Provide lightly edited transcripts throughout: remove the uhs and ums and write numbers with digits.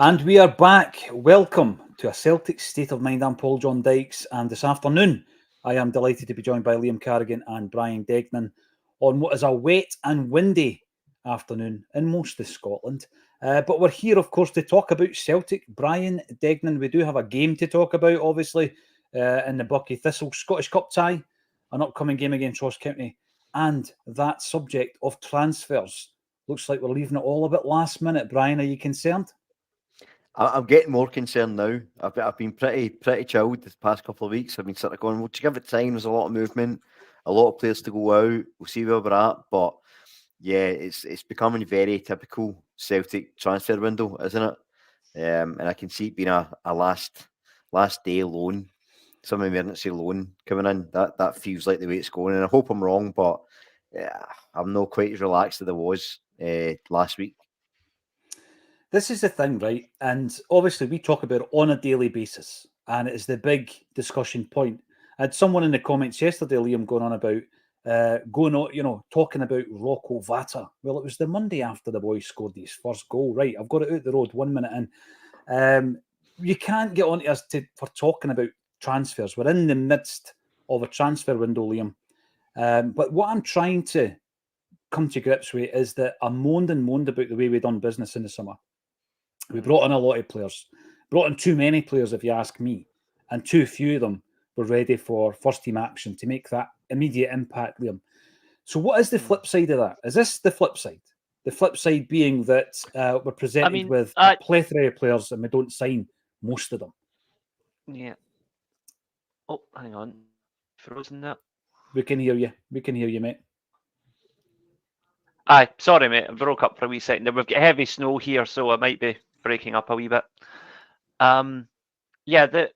And we are back. Welcome to a Celtic State of Mind. I'm Paul John Dykes, and this afternoon I am delighted to be joined by Liam Carrigan and Brian Degnan on what is a wet and windy afternoon in most of Scotland. But we're here, of course, to talk about Celtic. Brian Degnan, we do have a game to talk about, obviously, in the Buckie Thistle Scottish Cup tie, an upcoming game against Ross County, and that subject of transfers. Looks like we're leaving it all a bit last minute. Brian, are you concerned? I'm getting more concerned now. I've been pretty chilled this past couple of weeks. I've been sort of going, we'll just give it time. There's a lot of movement, a lot of players to go out. We'll see where we're at. But yeah, it's becoming very typical Celtic transfer window, isn't it? And I can see it being a last day loan, some emergency loan coming in. That feels like the way it's going. And I hope I'm wrong, but yeah, I'm not quite as relaxed as I was last week. This is the thing, right? And obviously, we talk about it on a daily basis, and it is the big discussion point. I had someone in the comments yesterday, Liam, going on about talking about Rocco Vata. Well, it was the Monday after the boys scored his first goal. Right, I've got it out the road 1 minute in. You can't get on to us for talking about transfers. We're in the midst of a transfer window, Liam. But what I'm trying to come to grips with is that I moaned about the way we done business in the summer. We brought in a lot of players, brought in too many players, if you ask me, and too few of them were ready for first team action to make that immediate impact, Liam. So, what is the flip side of that? Is this the flip side? The flip side being that we're presented with a plethora of players and we don't sign most of them. Yeah. Oh, hang on. Frozen that. We can hear you. We can hear you, mate. Aye, sorry, mate. I broke up for a wee second. We've got heavy snow here, so I might be breaking up a wee bit. Yeah, I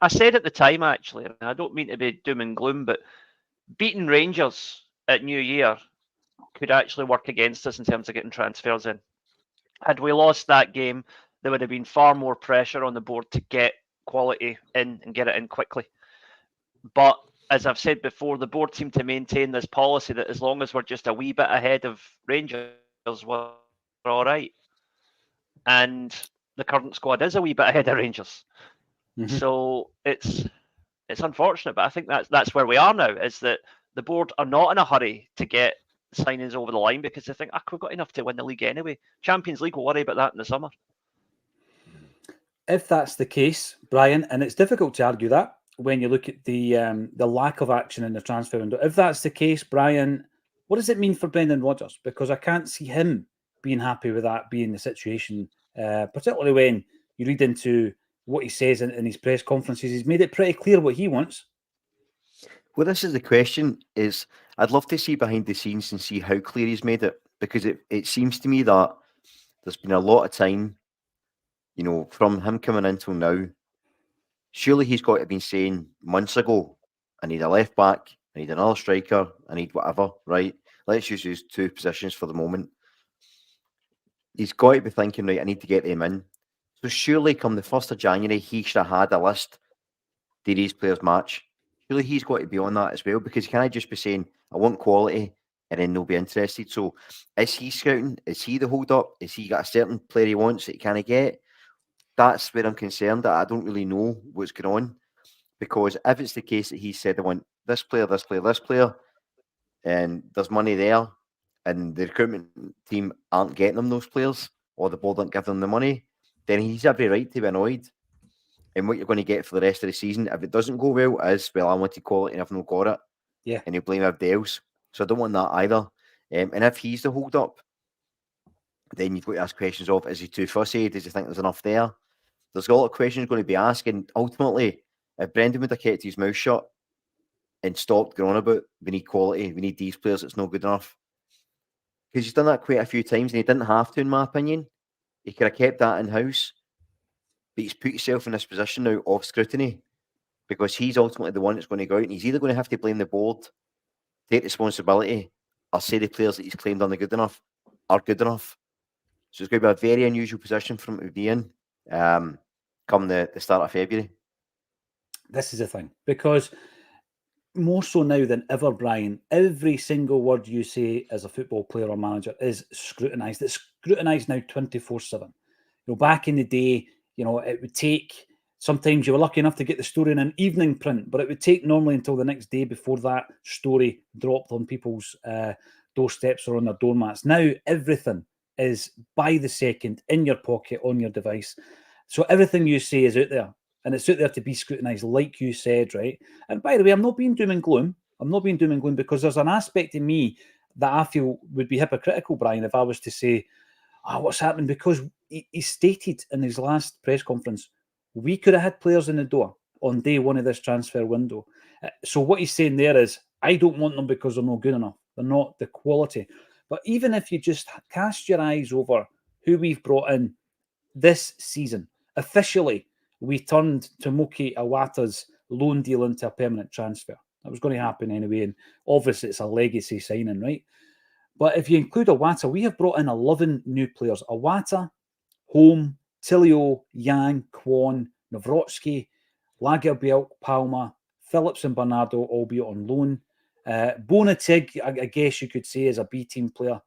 said at the time, actually, and I don't mean to be doom and gloom, but beating Rangers at New Year could actually work against us in terms of getting transfers in. Had we lost that game, there would have been far more pressure on the board to get quality in and get it in quickly. But as I've said before, the board seemed to maintain this policy that as long as we're just a wee bit ahead of Rangers, we're all right. And the current squad is a wee bit ahead of Rangers. Mm-hmm. So it's unfortunate, but I think that's where we are now, is that the board are not in a hurry to get signings over the line because they think, we've got enough to win the league anyway. Champions League, we'll worry about that in the summer. If that's the case, Brian, and it's difficult to argue that when you look at the lack of action in the transfer window. If that's the case, Brian, what does it mean for Brendan Rodgers? Because I can't see him being happy with that being the situation, particularly when you read into what he says in his press conferences. He's made it pretty clear what he wants. Well, this is the question, is I'd love to see behind the scenes and see how clear he's made it, because it seems to me that there's been a lot of time, from him coming in till now. Surely he's got to have been saying months ago, I need a left back, I need another striker, I need whatever, right? Let's just use two positions for the moment. He's got to be thinking, right, I need to get them in. So surely come the 1st of January, he should have had a list. Did these players match? Surely he's got to be on that as well, because can I just be saying, I want quality, and then they'll be interested? So is he scouting? Is he the hold up? Is he got a certain player he wants that he can't get? That's where I'm concerned that I don't really know what's going on. Because if it's the case that he said, I want this player, this player, this player, and there's money there, and the recruitment team aren't getting them those players, or the board aren't giving them the money, then he's every right to be annoyed. And what you're going to get for the rest of the season, if it doesn't go well, is, well, I wanted quality and I've not got it. Yeah. And he'll blame everybody else. So I don't want that either. And if he's the hold up, then you've got to ask questions of, is he too fussy? Does he think there's enough there? There's a lot of questions going to be asked. And ultimately, if Brendan would have kept his mouth shut and stopped going on about, we need quality, we need these players, it's not good enough. Because he's done that quite a few times and he didn't have to, in my opinion. He could have kept that in-house. But he's put himself in this position now of scrutiny, because he's ultimately the one that's going to go out, and he's either going to have to blame the board, take responsibility, or say the players that he's claimed aren't good enough are good enough. So it's going to be a very unusual position for him to be in come the start of February. This is the thing, because more so now than ever, Brian, every single word you say as a football player or manager is scrutinised. It's scrutinised now 24/7. Back in the day, it would take. Sometimes you were lucky enough to get the story in an evening print, but it would take normally until the next day before that story dropped on people's doorsteps or on their doormats. Now everything is by the second in your pocket on your device. So everything you say is out there, and it's out there to be scrutinised, like you said, right? And by the way, I'm not being doom and gloom. I'm not being doom and gloom because there's an aspect in me that I feel would be hypocritical, Brian, if I was to say, what's happened? Because he stated in his last press conference, we could have had players in the door on day one of this transfer window. So what he's saying there is, I don't want them because they're not good enough. They're not the quality. But even if you just cast your eyes over who we've brought in this season, officially, we turned Tomoki Iwata's loan deal into a permanent transfer. That was going to happen anyway, and obviously it's a legacy signing, right? But if you include Iwata, we have brought in 11 new players. Iwata, Home, Tilio, Yang, Kwon, Nawrocki, Lagerbielke, Palma, Phillips and Bernardo, albeit on loan. Bonatig, I guess you could say, is a B-team player.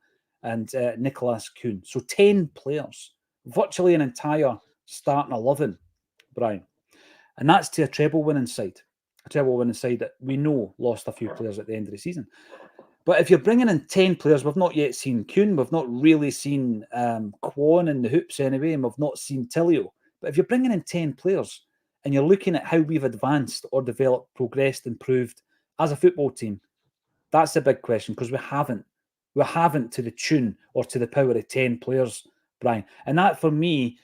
And Nicholas Kuhn. So 10 players. Virtually an entire starting 11, Brian. And that's to a treble-winning side. A treble-winning side that we know lost a few players at the end of the season. But if you're bringing in 10 players, we've not yet seen Kuhn, we've not really seen Kwon in the hoops anyway, and we've not seen Tilio. But if you're bringing in 10 players and you're looking at how we've advanced or developed, progressed, improved as a football team, that's a big question because we haven't. We haven't to the tune or to the power of 10 players, Brian. And that, for me,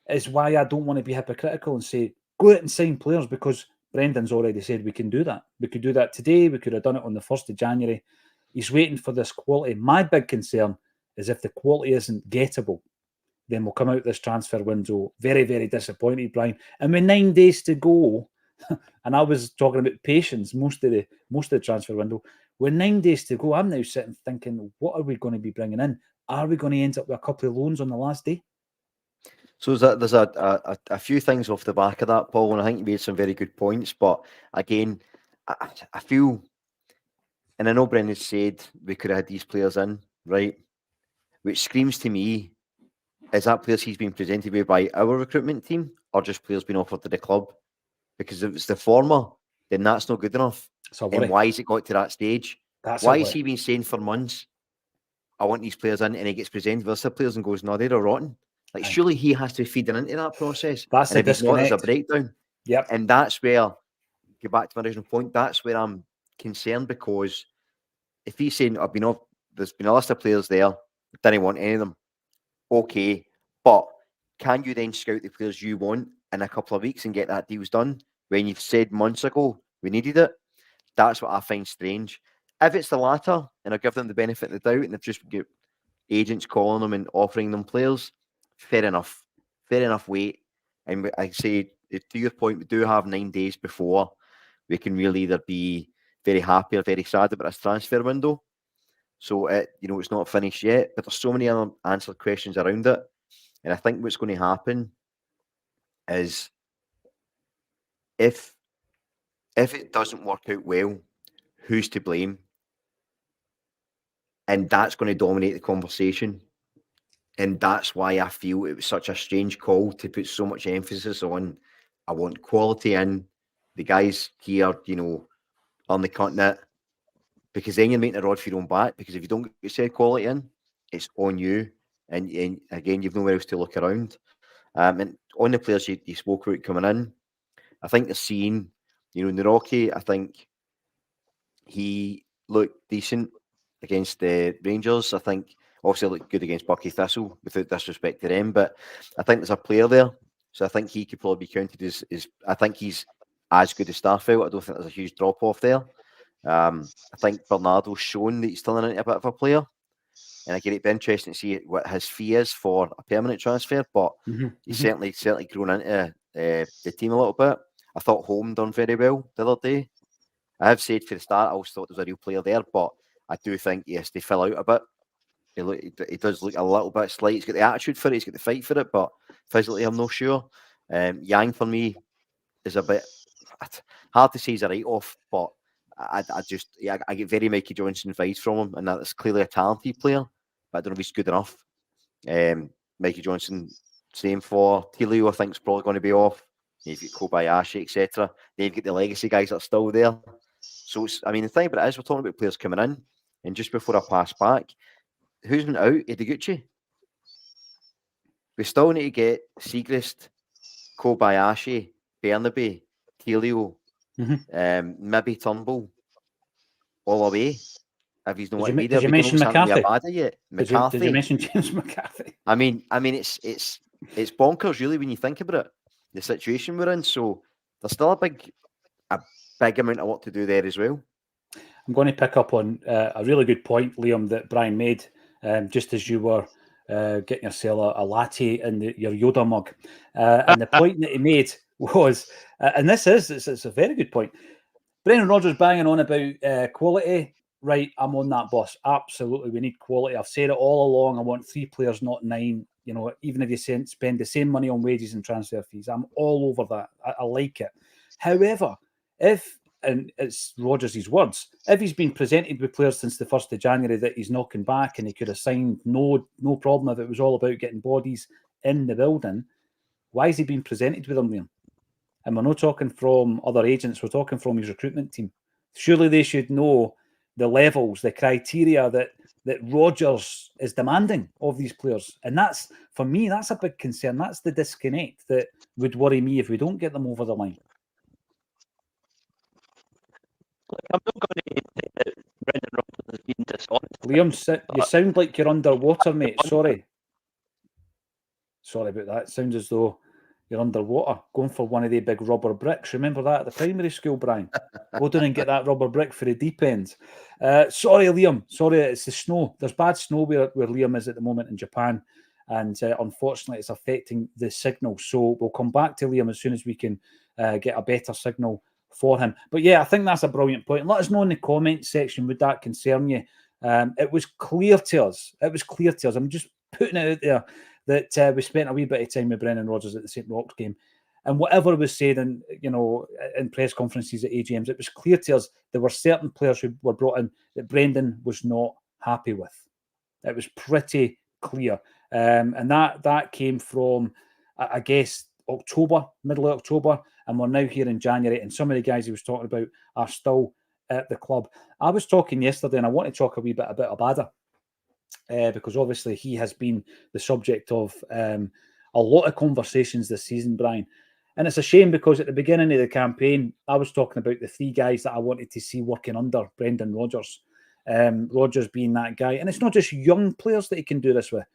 is why I don't want to be hypocritical and say, go out and sign players, because Brendan's already said we can do that. We could do that today. We could have done it on the 1st of January. He's waiting for this quality. My big concern is if the quality isn't gettable, then we'll come out this transfer window very, very disappointed, Brian. And with 9 days to go, and I was talking about patience most of the transfer window. With 9 days to go, I'm now sitting thinking, what are we going to be bringing in? Are we going to end up with a couple of loans on the last day? So there's a few things off the back of that, Paul, and I think you made some very good points. But again, I feel, and I know Brendan said we could have had these players in, right? Which screams to me, is that players he's been presented with by our recruitment team or just players being offered to the club? Because if it's the former, then that's not good enough. And why has it got to that stage? Why has he been saying for months, I want these players in, and he gets presented with other players and goes, no, they're rotten. Like, surely he has to be feeding into that process. That's and the if he's not, there's a disconnect. breakdown. Yep. And that's where, go back to my original point, that's where I'm concerned, because if he's saying, there's been a list of players there, didn't want any of them. Okay, but can you then scout the players you want in a couple of weeks and get that deals done when you've said months ago we needed it? That's what I find strange. If it's the latter, and I give them the benefit of the doubt, and they've just got agents calling them and offering them players, fair enough. Fair enough, wait. And I say, to your point, we do have 9 days before we can really either be very happy or very sad about this transfer window. So, it's not finished yet, but there's so many unanswered questions around it. And I think what's going to happen is if it doesn't work out well, who's to blame? And that's going to dominate the conversation. And that's why I feel it was such a strange call to put so much emphasis on, I want quality in, the guys here, on the continent, because then you're making a rod for your own back, because if you don't get said quality in, it's on you. And again, you've nowhere else to look around. And on the players you spoke about coming in, I think the scene, Nawrocki, I think he looked decent against the Rangers. I think obviously looked good against Bucky Thistle, without disrespect to them, but I think there's a player there, so I think he could probably be counted as I think he's as good as Starfelt. I don't think there's a huge drop off there. I think Bernardo's shown that he's turning into a bit of a player, and again, it'd be interesting to see what his fee is for a permanent transfer, but he's certainly grown into the team a little bit. I thought Home done very well the other day. I have said for the start, I always thought there was a real player there, but I do think, yes, they fell out a bit. He does look a little bit slight. He's got the attitude for it, he's got the fight for it, but physically, I'm not sure. Yang, for me, is a bit hard to say he's a write-off, but I get very Mikey Johnson vibes from him, and that's clearly a talented player, but I don't know if he's good enough. Mikey Johnson Same for Tilio, I think, is probably going to be off. You've got Kobayashi, etc. Then you've got the legacy guys that are still there. So, I mean, the thing about it is, we're talking about players coming in, and just before I pass back, who's been out? Ideguchi. We still need to get Siegrist, Kobayashi, Bernabe, Tilio, maybe Turnbull, all away. If he's not want to be there, did you we mention don't know McCarthy? Abada yet. Did McCarthy. you mention James McCarthy? I mean, it's bonkers, really, when you think about it. The situation we're in. So there's still a big amount of work to do there as well. I'm going to pick up on a really good point, Liam, that Brian made, just as you were getting yourself a latte in your Yoda mug. And the point that he made was, and it's a very good point, Brendan Rodgers banging on about quality. Right, I'm on that bus. Absolutely, we need quality. I've said it all along. I want 3 players, not 9. You know, even if you spend the same money on wages and transfer fees, I'm all over that. I like it. However, and it's Rodgers' words, if he's been presented with players since the 1st of January that he's knocking back and he could have signed, no problem if it was all about getting bodies in the building, why is he being presented with them, Liam? And we're not talking from other agents, we're talking from his recruitment team. Surely they should know the levels, the criteria that Rodgers is demanding of these players. And that's, for me, that's a big concern. That's the disconnect that would worry me if we don't get them over the line. I'm not going to say that Brendan Rodgers has been dishonest. Liam, you sound like you're underwater, mate. Sorry about that. It sounds as though you're underwater, going for one of the big rubber bricks. Remember that at the primary school, Brian? Go down and get that rubber brick for the deep end. Sorry, Liam. Sorry, it's the snow. There's bad snow where Liam is at the moment in Japan. And unfortunately, it's affecting the signal. So we'll come back to Liam as soon as we can get a better signal for him. But yeah, I think that's a brilliant point. Let us know in the comments section, would that concern you? It was clear to us. I'm just putting it out there that we spent a wee bit of time with Brendan Rodgers at the St. Roch's game. And whatever was said in press conferences at AGMs, it was clear to us there were certain players who were brought in that Brendan was not happy with. It was pretty clear. And that came from, I guess, October, middle of October, and we're now here in January, and some of the guys he was talking about are still at the club. I was talking yesterday, and I want to talk a wee bit about Abada, because obviously he has been the subject of a lot of conversations this season, Brian. And it's a shame because at the beginning of the campaign, I was talking about the 3 guys that I wanted to see working under Brendan Rodgers. Rodgers being that guy. And it's not just young players that he can do this with.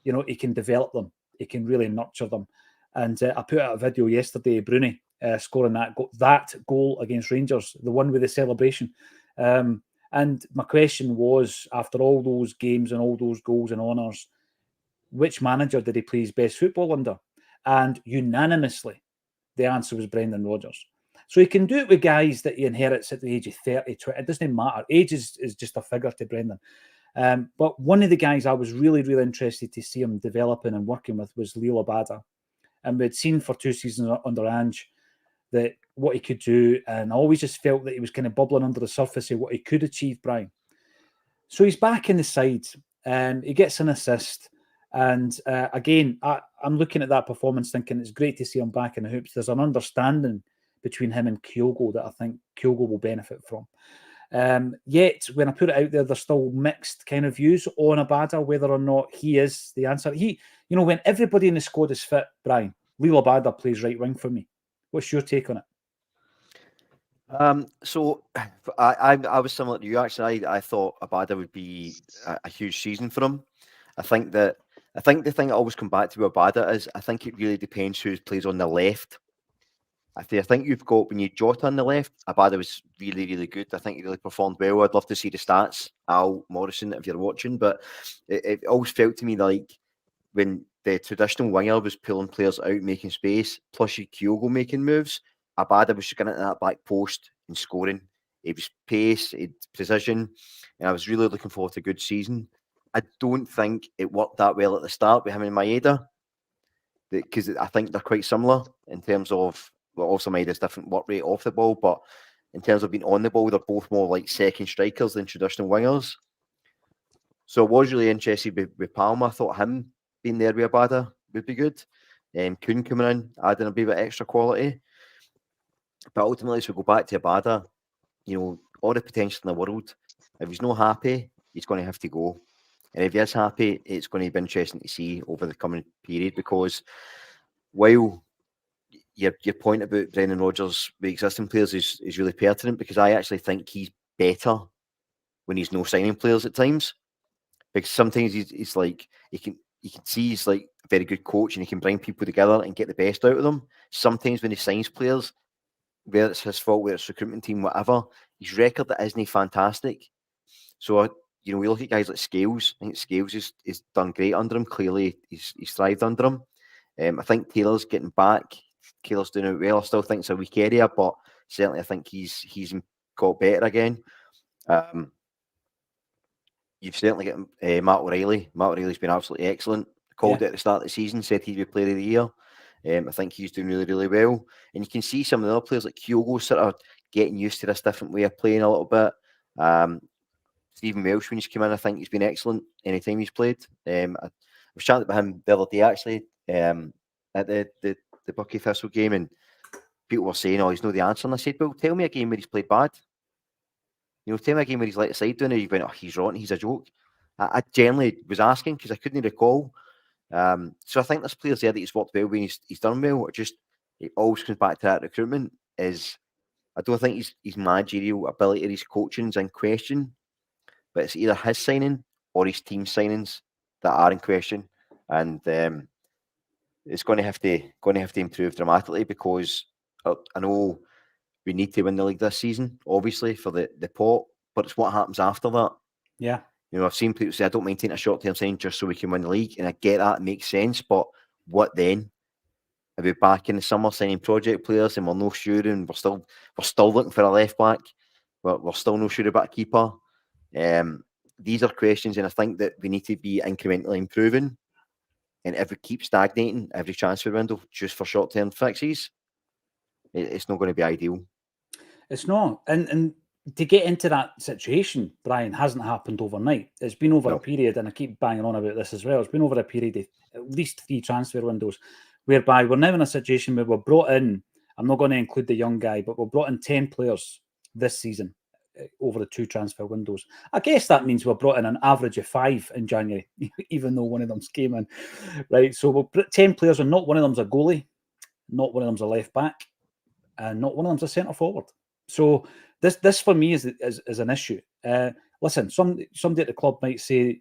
You know, he can develop them. He can really nurture them. And I put out a video yesterday, Bruni, scoring that goal against Rangers, the one with the celebration. And my question was, after all those games and all those goals and honours, which manager did he play his best football under? And unanimously, the answer was Brendan Rodgers. So he can do it with guys that he inherits at the age of 30, 20. It doesn't matter. Age is just a figure to Brendan. But one of the guys I was really, really interested to see him developing and working with was Liel Abada. And we'd seen for 2 seasons under Ange that what he could do, and I always just felt that he was kind of bubbling under the surface of what he could achieve, Brian. So he's back in the side, and he gets an assist. And again, I'm looking at that performance thinking it's great to see him back in the hoops. There's an understanding between him and Kyogo that I think Kyogo will benefit from. Yet, when I put it out there, there's still mixed kind of views on Abada, whether or not he is the answer. When everybody in the squad is fit, Brian, Liel Abada plays right wing for me. What's your take on it? So I was similar to you, actually. I thought Abada would be a huge season for him. I think the thing I always come back to with Abada is I think it really depends who plays on the left. I think you've got, when you Jota on the left, Abada was really, really good. I think he really performed well. I'd love to see the stats, Al Morrison, if you're watching. But it always felt to me like when the traditional winger was pulling players out, making space, plus Kyogo making moves, Abada was just getting into that back post and scoring. It was pace, it precision, and I was really looking forward to a good season. I don't think it worked that well at the start with him and Maeda, because I think they're quite similar in terms of, well, also Maeda's different work rate off the ball, but in terms of being on the ball, they're both more like second strikers than traditional wingers. So I was really interested with Palmer. I thought him being there with Abada would be good. Kuhn coming in, adding a bit of extra quality. But ultimately, as we go back to Abada, all the potential in the world. If he's not happy, he's going to have to go. And if he is happy, it's going to be interesting to see over the coming period, because while your point about Brendan Rodgers with existing players is really pertinent, because I actually think he's better when he's no signing players at times, because sometimes he's like you can see he's like a very good coach and he can bring people together and get the best out of them. Sometimes when he signs players, whether it's his fault, whether it's recruitment team, whatever, his record that isn't fantastic. So we look at guys like Scales. I think Scales is done great under him. Clearly, he's thrived under him. I think Taylor's getting back. Taylor's doing it well. I still think it's a weak area, but certainly I think he's got better again. You've certainly got Matt O'Reilly. Matt O'Reilly's been absolutely excellent. Called it at the start of the season, said he'd be player of the year. I think he's doing really, really well. And you can see some of the other players like Kyogo sort of getting used to this different way of playing a little bit. Stephen Welsh, when he's come in, I think he's been excellent anytime he's played. I was chatting about him the other day, actually, at the Bucky Thistle game, and people were saying, he's not the answer. And I said, well, tell me a game where he's played bad. Tell me a game where he's let the side down, and you went, he's rotten, he's a joke. I generally was asking because I couldn't recall. So I think there's players there that he's worked well when he's done well. It always comes back to that recruitment. I don't think his managerial ability or his coaching is in question, but it's either his signing or his team signings that are in question, and it's going to have to improve dramatically, because I know we need to win the league this season, obviously, for the pot, but it's what happens after that. Yeah. I've seen people say, I don't mind taking a short-term sign just so we can win the league, and I get that, it makes sense, but what then? Are we back in the summer signing project players and we're no sure, and we're still looking for a left back, we're still no sure about a keeper? These are questions, and I think that we need to be incrementally improving. And if we keep stagnating every transfer window just for short-term fixes, it's not going to be ideal. It's not. And to get into that situation, Brian, hasn't happened overnight. It's been over a period, and I keep banging on about this as well. It's been over a period of at least 3 transfer windows, whereby we're now in a situation where we're brought in, I'm not going to include the young guy, but we're brought in 10 players this season over the 2 transfer windows. I guess that means we're brought in an average of 5 in January, even though one of them's came in. Right, so we'll put 10 players, and not one of them's a goalie, not one of them's a left back, and not one of them's a centre forward. So this for me is an issue. Listen, somebody at the club might say,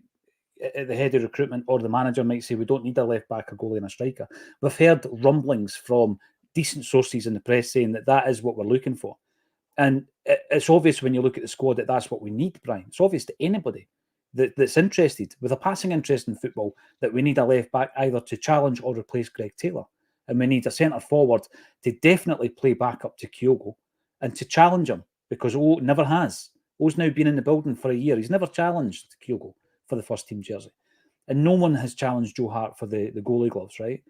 at the head of recruitment or the manager might say, we don't need a left back, a goalie, and a striker. We've heard rumblings from decent sources in the press saying that is what we're looking for. And it's obvious when you look at the squad that that's what we need, Brian. It's obvious to anybody that's interested, with a passing interest in football, that we need a left back either to challenge or replace Greg Taylor. And we need a centre forward to definitely play back up to Kyogo and to challenge him, because O never has. O's now been in the building for a year. He's never challenged Kyogo for the first team jersey. And no one has challenged Joe Hart for the goalie gloves, right?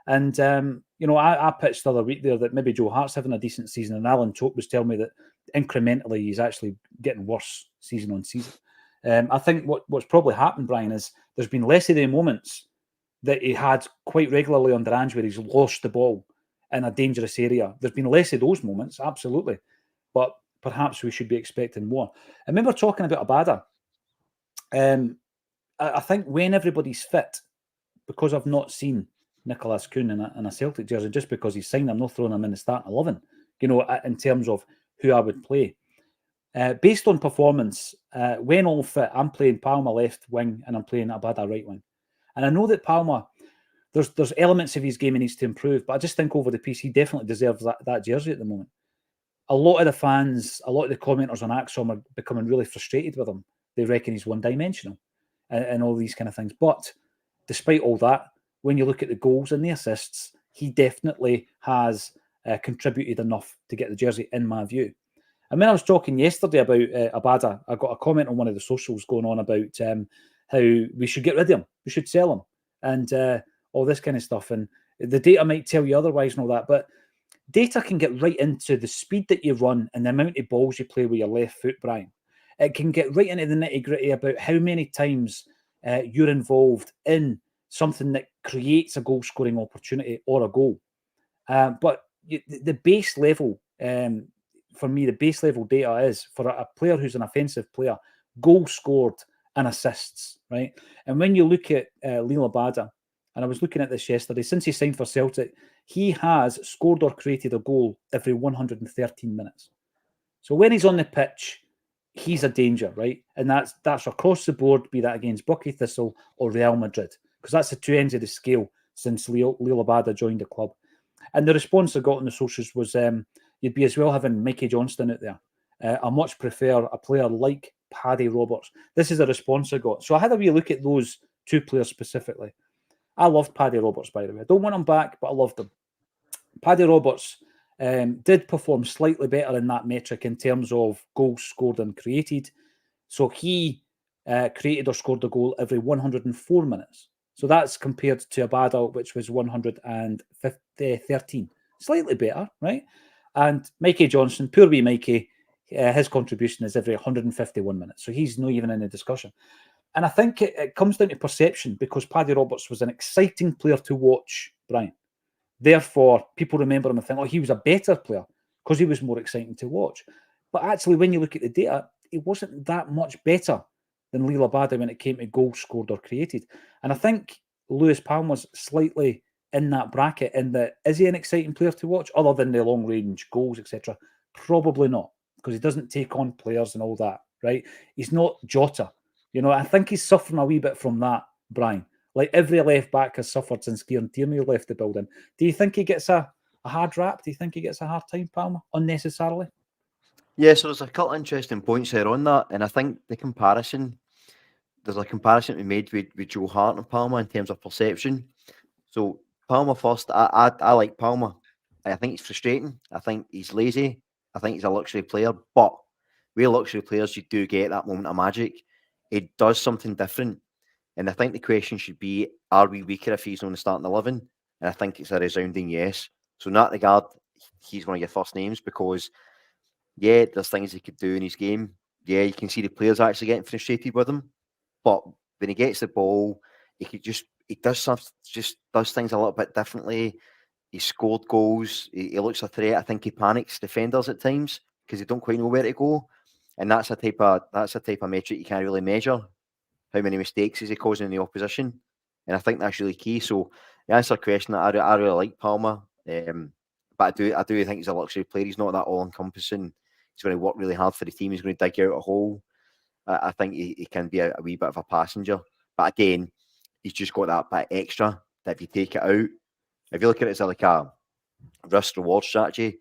And, I pitched the other week there that maybe Joe Hart's having a decent season, and Alan Tope was telling me that incrementally he's actually getting worse season on season. I think what's probably happened, Brian, is there's been less of the moments that he had quite regularly under Ange where he's lost the ball in a dangerous area. There's been less of those moments, absolutely. But perhaps we should be expecting more. I remember talking about Abada. I think when everybody's fit, because I've not seen Nicholas Kuhn in a Celtic jersey, just because he's signed, I'm not throwing him in the starting 11, in terms of who I would play. Based on performance, when all fit, I'm playing Palma left wing and I'm playing Abada right wing. And I know that Palma, there's elements of his game he needs to improve, but I just think over the piece, he definitely deserves that jersey at the moment. A lot of the fans, a lot of the commenters on Acsom are becoming really frustrated with him. They reckon he's one-dimensional and all these kind of things. But despite all that, when you look at the goals and the assists, he definitely has contributed enough to get the jersey, in my view. And when I was talking yesterday about Abada, I got a comment on one of the socials going on about how we should get rid of him, we should sell him, and all this kind of stuff. And the data might tell you otherwise and all that, but data can get right into the speed that you run and the amount of balls you play with your left foot, Brian. It can get right into the nitty-gritty about how many times you're involved in something that creates a goal-scoring opportunity or a goal. But the base level, for me, the base level data is for a player who's an offensive player, goal scored and assists, right? And when you look at Liel Abada, and I was looking at this yesterday, since he signed for Celtic, he has scored or created a goal every 113 minutes. So when he's on the pitch, he's a danger, right? And that's across the board, be that against Bucky Thistle or Real Madrid, because that's the two ends of the scale since Liel Abada joined the club. And the response I got on the socials was, you'd be as well having Mikey Johnston out there. I much prefer a player like Paddy Roberts. This is the response I got. So I had a wee look at those two players specifically. I loved Paddy Roberts, by the way. I don't want him back, but I loved him. Paddy Roberts did perform slightly better in that metric in terms of goals scored and created. So he created or scored a goal every 104 minutes. So that's compared to Abada, which was 113. Slightly better, right? And Mikey Johnson, poor wee Mikey, his contribution is every 151 minutes. So he's not even in the discussion. And I think it comes down to perception, because Paddy Roberts was an exciting player to watch, Brian. Therefore, people remember him and think, oh, he was a better player because he was more exciting to watch. But actually, when you look at the data, he wasn't that much better than Liel Abada when it came to goals scored or created. And I think Lewis Palmer's slightly in that bracket, in that, is he an exciting player to watch other than the long range goals, etc.? Probably not, because he doesn't take on players and all that, right? He's not Jota. You know, I think he's suffering a wee bit from that, Brian. Like every left back has suffered since Kieran Tierney left the building. Do you think he gets a hard rap? Do you think he gets a hard time, Palmer, unnecessarily? Yeah, so there's a couple of interesting points there on that, and I think there's a comparison to be made with Joe Hart and Palmer in terms of perception. So Palmer first, I like Palmer. I think he's frustrating. I think he's lazy. I think he's a luxury player, but with luxury players, you do get that moment of magic. It does something different. And I think the question should be, are we weaker if he's on the starting 11? And I think it's a resounding yes. So in that regard, he's one of your first names, because, yeah, there's things he could do in his game. Yeah, you can see the players actually getting frustrated with him. But when he gets the ball, he does things a little bit differently. He scored goals. He looks a threat. I think he panics defenders at times because they don't quite know where to go. And that's a type of metric you can't really measure. How many mistakes is he causing in the opposition? And I think that's really key. So the answer to the question, I really like Palmer. But I do think he's a luxury player. He's not that all-encompassing. He's going to work really hard for the team. He's going to dig out a hole. I think he can be a wee bit of a passenger. But again, he's just got that bit extra that if you take it out, if you look at it as like a risk-reward strategy,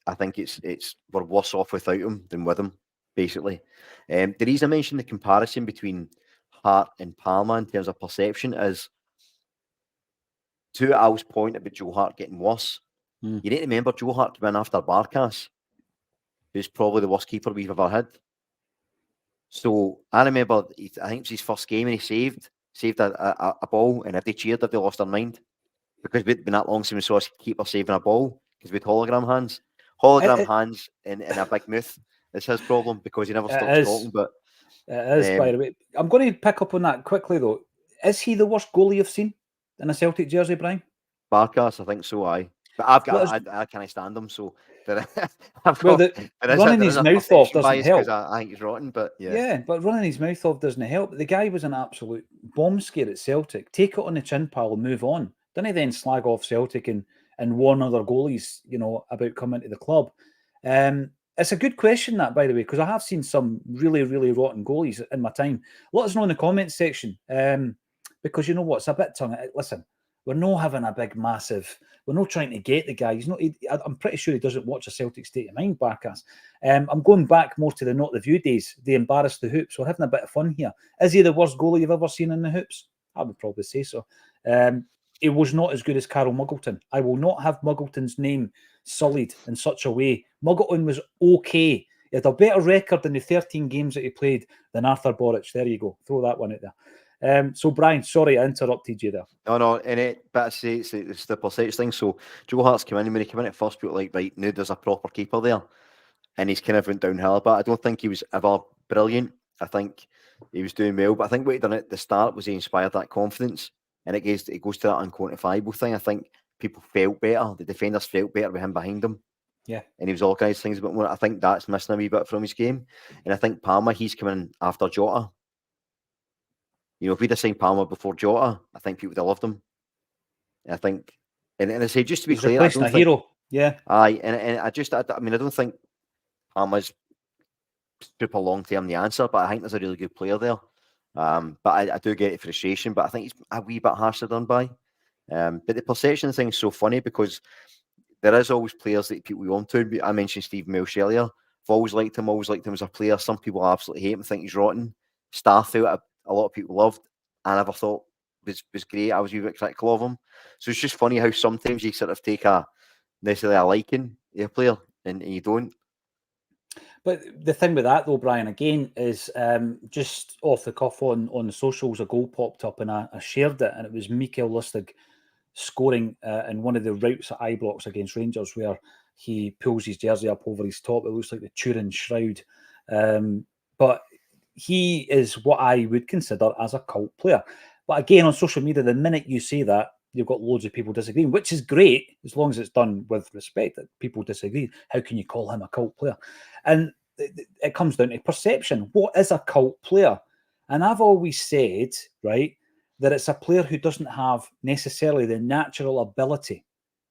I think we're worse off without him than with him, basically. The reason I mentioned the comparison between Hart and Palmer in terms of perception is, to Al's point about Joe Hart getting worse, you need to remember Joe Hart came in after Barkas, who's probably the worst keeper we've ever had. So I remember, I think it was his first game, and he saved a ball, and everybody cheered if they lost their mind, because it'd been that long since we saw a keeper saving a ball, because we had hologram hands in a big mouth. It's his problem, because he never stops talking. But it is, by the way. I'm going to pick up on that quickly, though. Is he the worst goalie you've seen in a Celtic jersey, Brian? Barkas, I think so, aye. But I can't stand him, so running his mouth off doesn't help. I think he's rotten, but yeah, but running his mouth off doesn't help. The guy was an absolute bomb scare at Celtic. Take it on the chin, pal, and move on. Didn't he then slag off Celtic and warn other goalies, about coming to the club? It's a good question, that, by the way, because I have seen some really, really rotten goalies in my time. Let us know in the comments section, because you know what? It's a bit tongue. Listen, we're not having a big, massive. We're not trying to get the guy. I'm pretty sure he doesn't watch a Celtic State of Mind Barkas. I'm going back more to the Not the View days. They embarrassed the hoops. We're having a bit of fun here. Is he the worst goalie you've ever seen in the hoops? I would probably say so. He was not as good as Carol Muggleton. I will not have Muggleton's name sullied in such a way. Muggleton was okay. He had a better record in the 13 games that he played than Arthur Boric. There you go. Throw that one out there. So, Brian, sorry I interrupted you there. No, but I say it's the percentage thing. So, Joe Hart's come in, and when he came in at first, people were like, right, now there's a proper keeper there. And he's kind of went downhill. But I don't think he was ever brilliant. I think he was doing well. But I think what he done at the start was he inspired that confidence. and it goes to that unquantifiable thing. I think people felt better. The defenders felt better with him behind them. Yeah. And he was organised things a bit more. I think that's missing a wee bit from his game. And I think Palmer, he's coming after Jota. You know, if we'd have signed Palmer before Jota, I think people would have loved him. And I think, and I say, just to be He's clear, I replacing don't a think, hero. Yeah. aye, and I don't think Palmer's super long term the answer, but I think there's a really good player there. But I do get frustration, but I think he's a wee bit harsher done by. But the perception thing is so funny because there is always players that people want to. I mentioned Steve Milsh earlier. I've always liked him as a player. Some people absolutely hate him, think he's rotten. Starfield, a lot of people loved. I never thought was great. I was a wee bit critical of him. So it's just funny how sometimes you sort of take necessarily a liking to a player and you don't. But the thing with that, though, Brian, again, is just off the cuff on the socials, a goal popped up and I shared it, and it was Mikael Lustig scoring in one of the routes at Ibrox against Rangers, where he pulls his jersey up over his top. It looks like the Turin Shroud. But he is what I would consider as a cult player. But again, on social media, the minute you say that, you've got loads of people disagreeing, which is great as long as it's done with respect. That people disagree. How can you call him a cult player? And it comes down to perception. What is a cult player? And I've always said, right, that it's a player who doesn't have necessarily the natural ability,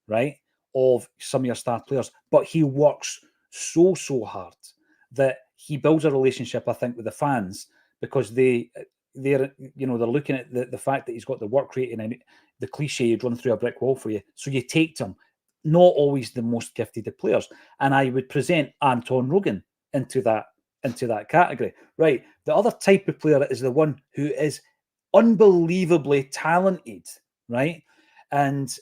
right, of some of your star players, but he works so hard that he builds a relationship, I think, with the fans because they're looking at the fact that he's got the work rate and the cliche, you'd run through a brick wall for you. So you take to him. Not always the most gifted of players. And I would present Anton Rogan into that category. Right. The other type of player is the one who is unbelievably talented, right? And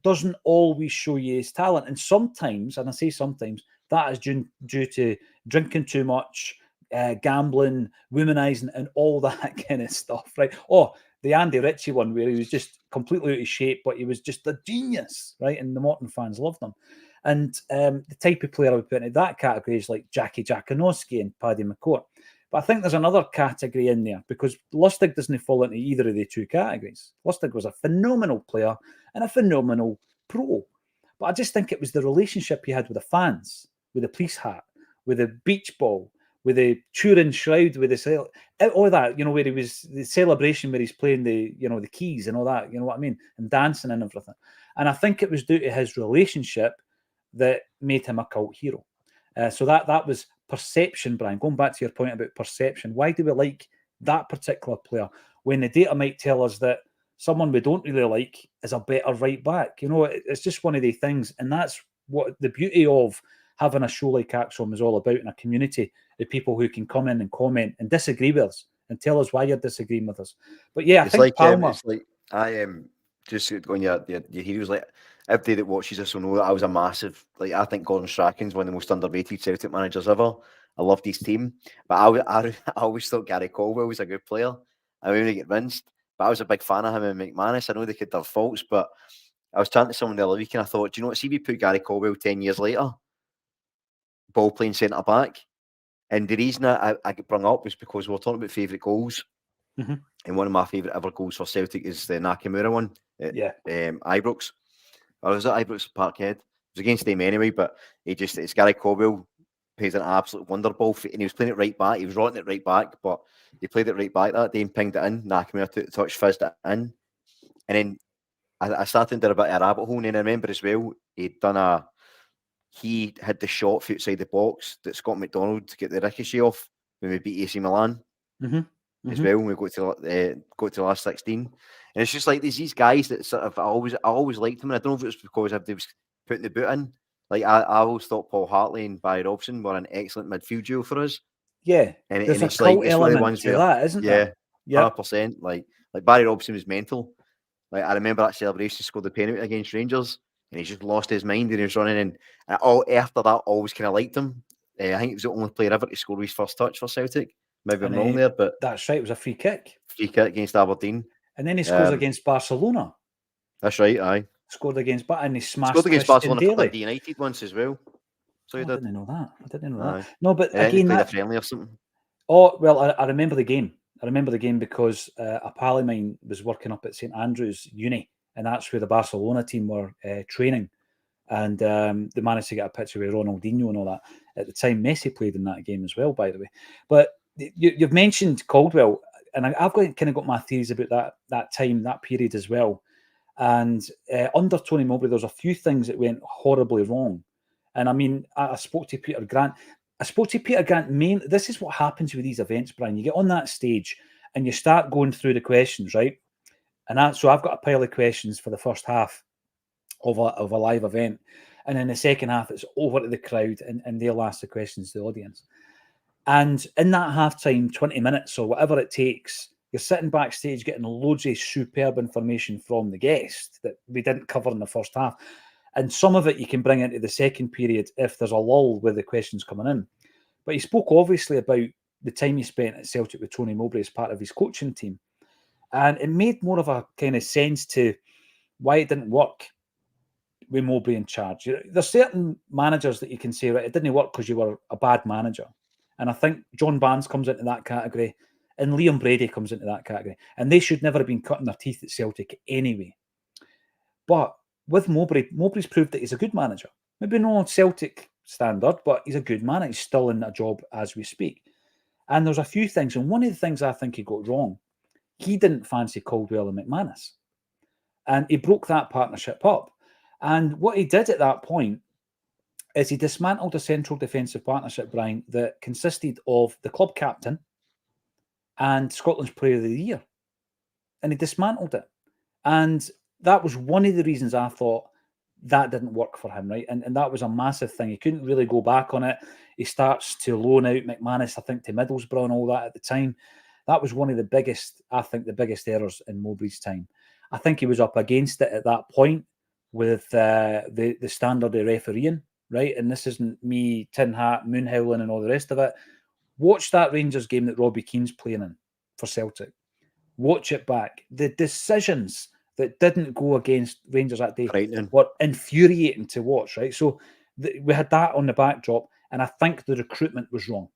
doesn't always show you his talent. And sometimes, and I say sometimes, that is due to drinking too much, gambling, womanizing, and all that kind of stuff, right? Oh, the Andy Ritchie one where he was just completely out of shape, but he was just a genius, right? And the Morton fans loved him. And the type of player I would put into that category is like Jackie Jakanowski and Paddy McCourt. But I think there's another category in there because Lustig doesn't fall into either of the two categories. Lustig was a phenomenal player and a phenomenal pro. But I just think it was the relationship he had with the fans, with the police hat, with the beach ball, with the Turin Shroud, with the all that, where he was the celebration where he's playing the keys and all that, you know what I mean, and dancing and everything. And I think it was due to his relationship that made him a cult hero. So that was perception, Brian. Going back to your point about perception, why do we like that particular player when the data might tell us that someone we don't really like is a better right back? It's just one of the things, and that's what the beauty of having a show like Acsom is all about, in a community of people who can come in and comment and disagree with us and tell us why you're disagreeing with us. But yeah, I think like Palmer. it's like I am just going your heroes. Like everybody that watches this will know that I was a massive, I think Gordon Strachan's one of the most underrated Celtic managers ever. I loved his team, but I always thought Gary Caldwell was a good player. I really get rinsed, but I was a big fan of him and McManus. I know they could have faults, but I was chatting to someone the other week and I thought, do you know what? See, we put Gary Caldwell 10 years later, ball playing centre back. And the reason I get brung up was because we were talking about favourite goals. Mm-hmm. And one of my favourite ever goals for Celtic is the Nakamura one at Ibrox. Or was it Ibrox Parkhead? It was against them anyway, but it's Gary Caldwell plays an absolute wonder ball. And he was playing it right back. He was rotting it right back, but he played it right back that day and pinged it in. Nakamura took the touch, fizzed it in. And then I started into a bit of a rabbit hole. And then I remember as well, he had the shot from outside the box that Scott McDonald to get the ricochet off when we beat AC Milan as well. When we got to the last 16, and it's just like there's these guys that sort of I always liked them, and I don't know if it was because they was putting the boot in. Like I always thought Paul Hartley and Barry Robson were an excellent midfield duo for us. Yeah, and there's it's a cult like it's one of the element ones to where, that, isn't there? Yeah, 100%. Like Barry Robson was mental. Like I remember that celebration, scored the penalty against Rangers. And he just lost his mind and he was running in. And after that, always kind of liked him. I think he was the only player ever to score his first touch for Celtic. Maybe I'm wrong there, but that's right. It was a free kick. Free kick against Aberdeen. And then he scores against Barcelona. That's right, aye. Scored against and he smashed scored against Christian Barcelona Daly. for the United once as well. So I he did. didn't know that. No, but and again, he played a friendly or something. Oh, well, I remember the game. I remember the game because a pal of mine was working up at St Andrews Uni, and that's where the Barcelona team were training. And they managed to get a picture with Ronaldinho and all that. At the time, Messi played in that game as well, by the way. But you've mentioned Caldwell, and I've got my theories about that time, that period as well. And under Tony Mowbray, there's a few things that went horribly wrong. And I mean, I spoke to Peter Grant. This is what happens with these events, Brian. You get on that stage and you start going through the questions, right? And so I've got a pile of questions for the first half of a live event. And in the second half, it's over to the crowd and they'll ask the questions to the audience. And in that halftime, 20 minutes or whatever it takes, you're sitting backstage getting loads of superb information from the guest that we didn't cover in the first half. And some of it you can bring into the second period if there's a lull with the questions coming in. But he spoke obviously about the time he spent at Celtic with Tony Mowbray as part of his coaching team. And it made more of a kind of sense to why it didn't work with Mowbray in charge. There's certain managers that you can say, right, it didn't work because you were a bad manager. And I think John Barnes comes into that category and Liam Brady comes into that category. And they should never have been cutting their teeth at Celtic anyway. But with Mowbray, Mowbray's proved that he's a good manager. Maybe not Celtic standard, but he's a good man. He's still in a job as we speak. And there's a few things. And one of the things I think he got wrong, he didn't fancy Caldwell and McManus. And he broke that partnership up. And what he did at that point is he dismantled a central defensive partnership, Brian, that consisted of the club captain and Scotland's Player of the Year. And he dismantled it. And that was one of the reasons I thought that didn't work for him, right? And that was a massive thing. He couldn't really go back on it. He starts to loan out McManus, I think, to Middlesbrough and all that at the time. That was one of the biggest errors in Mowbray's time. I think he was up against it at that point with the standard of refereeing, right? And this isn't me tin hat, moon howling and all the rest of it. Watch that Rangers game that Robbie Keane's playing in for Celtic. Watch it back. The decisions that didn't go against Rangers that day were infuriating to watch, right? So we had that on the backdrop, and I think the recruitment was wrong,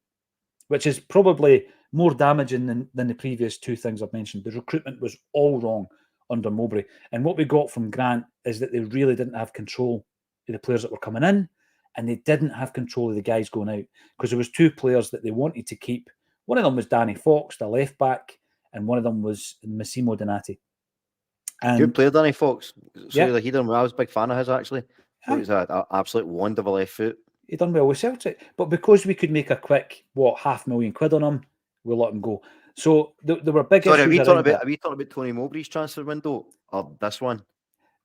which is probably more damaging than the previous two things I've mentioned. The recruitment was all wrong under Mowbray. And what we got from Grant is that they really didn't have control of the players that were coming in, and they didn't have control of the guys going out, because there was two players that they wanted to keep. One of them was Danny Fox, the left back, and one of them was Massimo Donati. And good player, Danny Fox. So yeah. I was a big fan of his, actually. He was an absolute wonder of a left foot. He done well with Celtic. But because we could make a quick, £500,000 on him, we let him go. So there were big issues. Are we talking about Tony Mowbray's transfer window or this one?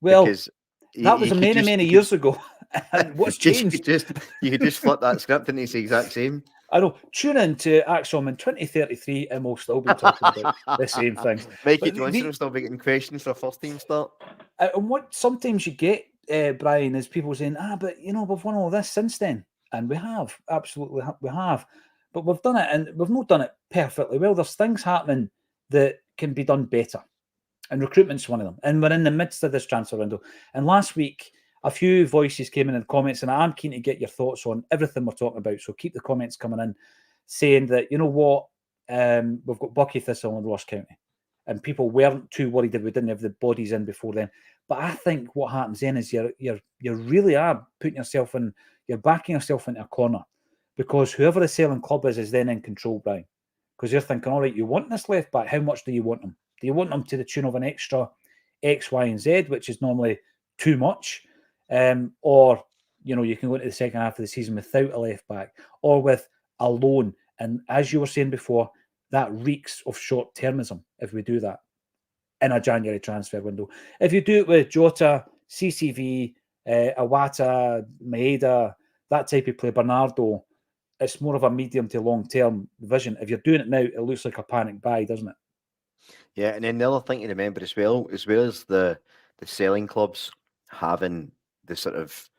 Well, because that was many years ago. And what's changed? You could just flip that script and it's the exact same. I know. Tune in to Acsom in 2033 and we'll still be talking about the same thing. Mikey Johnson will still be getting questions for a first team start. And what sometimes you get, Brian, is people saying, but we've won all this since then. And we have. Absolutely, we have. But we've done it, and we've not done it perfectly well. There's things happening that can be done better. And recruitment's one of them. And we're in the midst of this transfer window. And last week, a few voices came in the comments, and I'm keen to get your thoughts on everything we're talking about. So keep the comments coming in, saying that, you know what, we've got Bucky Thistle and Ross County. And people weren't too worried if we didn't have the bodies in before then. But I think what happens then is you really are putting yourself in, you're backing yourself into a corner, because whoever the selling club is then in control, Brian. Because you're thinking, all right, you want this left back, how much do you want them? Do you want them to the tune of an extra X, Y, and Z, which is normally too much? Or, you can go into the second half of the season without a left back, or with a loan. And as you were saying before, that reeks of short-termism if we do that in a January transfer window. If you do it with Jota, CCV, Iwata, Maeda, that type of play, Bernardo, it's more of a medium to long-term vision. If you're doing it now, it looks like a panic buy, doesn't it? Yeah, and then the other thing to remember as well as the selling clubs having the sort of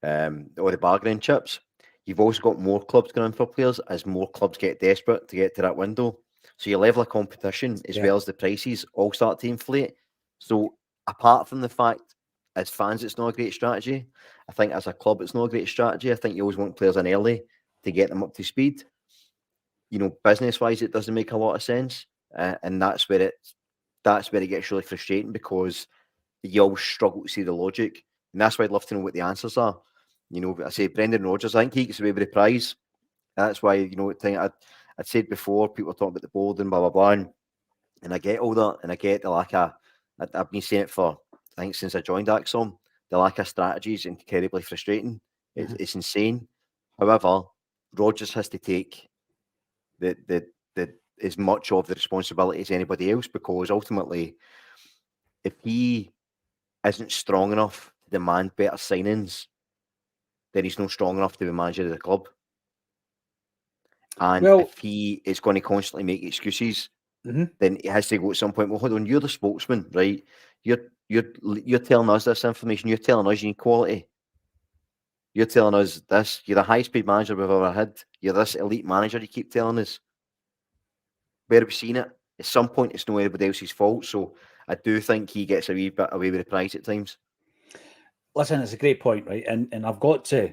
or the bargaining chips, you've also got more clubs going in for players as more clubs get desperate to get to that window. So your level of competition as well as the prices all start to inflate. So apart from the fact as fans it's not a great strategy, I think as a club it's not a great strategy. I think you always want players in early to get them up to speed. business-wise, it doesn't make a lot of sense, and that's where it gets really frustrating, because you always struggle to see the logic, and that's why I'd love to know what the answers are. I say Brendan Rodgers, I think he gets away with the prize. That's why, I'd said before, people were talking about the board and blah blah blah, and I get all that, and I get the lack of. I've been saying it for, I think, since I joined Acsom. The lack of strategy is incredibly frustrating. It's insane. However, Rodgers has to take the as much of the responsibility as anybody else, because ultimately, if he isn't strong enough to demand better signings, then he's not strong enough to be manager of the club. And if he is going to constantly make excuses, then it has to go at some point. Well, hold on, you're the spokesman, right? You're telling us this information. You're telling us you need quality. You're telling us this. You're the highest paid manager we've ever had. You're this elite manager. You keep telling us. Where have we seen it? At some point, it's not anybody else's fault. So I do think he gets a wee bit away with the prize at times. Listen, it's a great point, right? And I've got to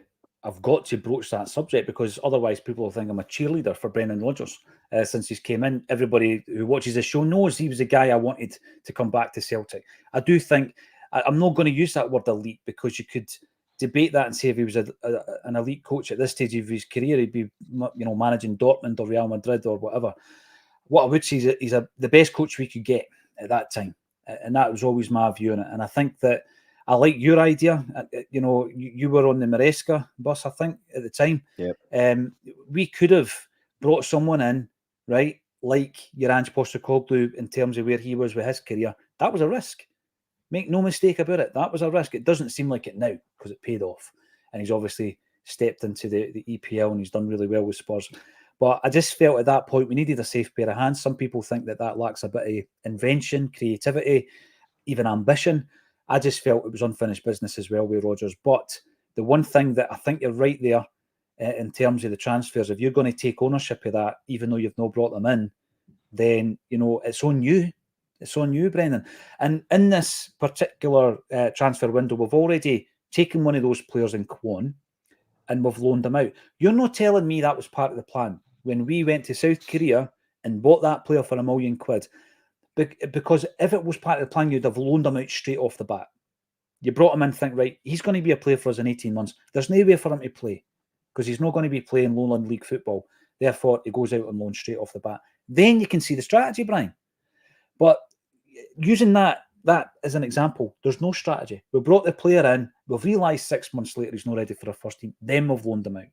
broach that subject, because otherwise people will think I'm a cheerleader for Brendan Rodgers. Since he's came in, everybody who watches the show knows he was the guy I wanted to come back to Celtic. I do think, I'm not going to use that word elite, because you could debate that and say if he was an elite coach at this stage of his career, he'd be managing Dortmund or Real Madrid or whatever. What I would say is he's the best coach we could get at that time. And that was always my view on it. And I think that I like your idea. You were on the Maresca bus, I think, at the time. Yep. We could have brought someone in, right, like your Ange Postecoglou, in terms of where he was with his career. That was a risk. Make no mistake about it. That was a risk. It doesn't seem like it now, because it paid off. And he's obviously stepped into the EPL, and he's done really well with Spurs. But I just felt at that point we needed a safe pair of hands. Some people think that lacks a bit of invention, creativity, even ambition. I just felt it was unfinished business as well with Rodgers. But the one thing that I think you're right there in terms of the transfers, if you're going to take ownership of that, even though you've not brought them in, then, it's on you. It's on you, Brendan. And in this particular transfer window, we've already taken one of those players in Kwon, and we've loaned them out. You're not telling me that was part of the plan when we went to South Korea and bought that player for £1 million. Because if it was part of the plan, you'd have loaned him out straight off the bat. You brought him in, think, right, he's going to be a player for us in 18 months. There's no way for him to play, because he's not going to be playing Lowland League football. Therefore, he goes out on loan straight off the bat. Then you can see the strategy, Brian. But using that as an example, there's no strategy. We brought the player in, we've realised 6 months later he's not ready for our first team, then we've loaned him out.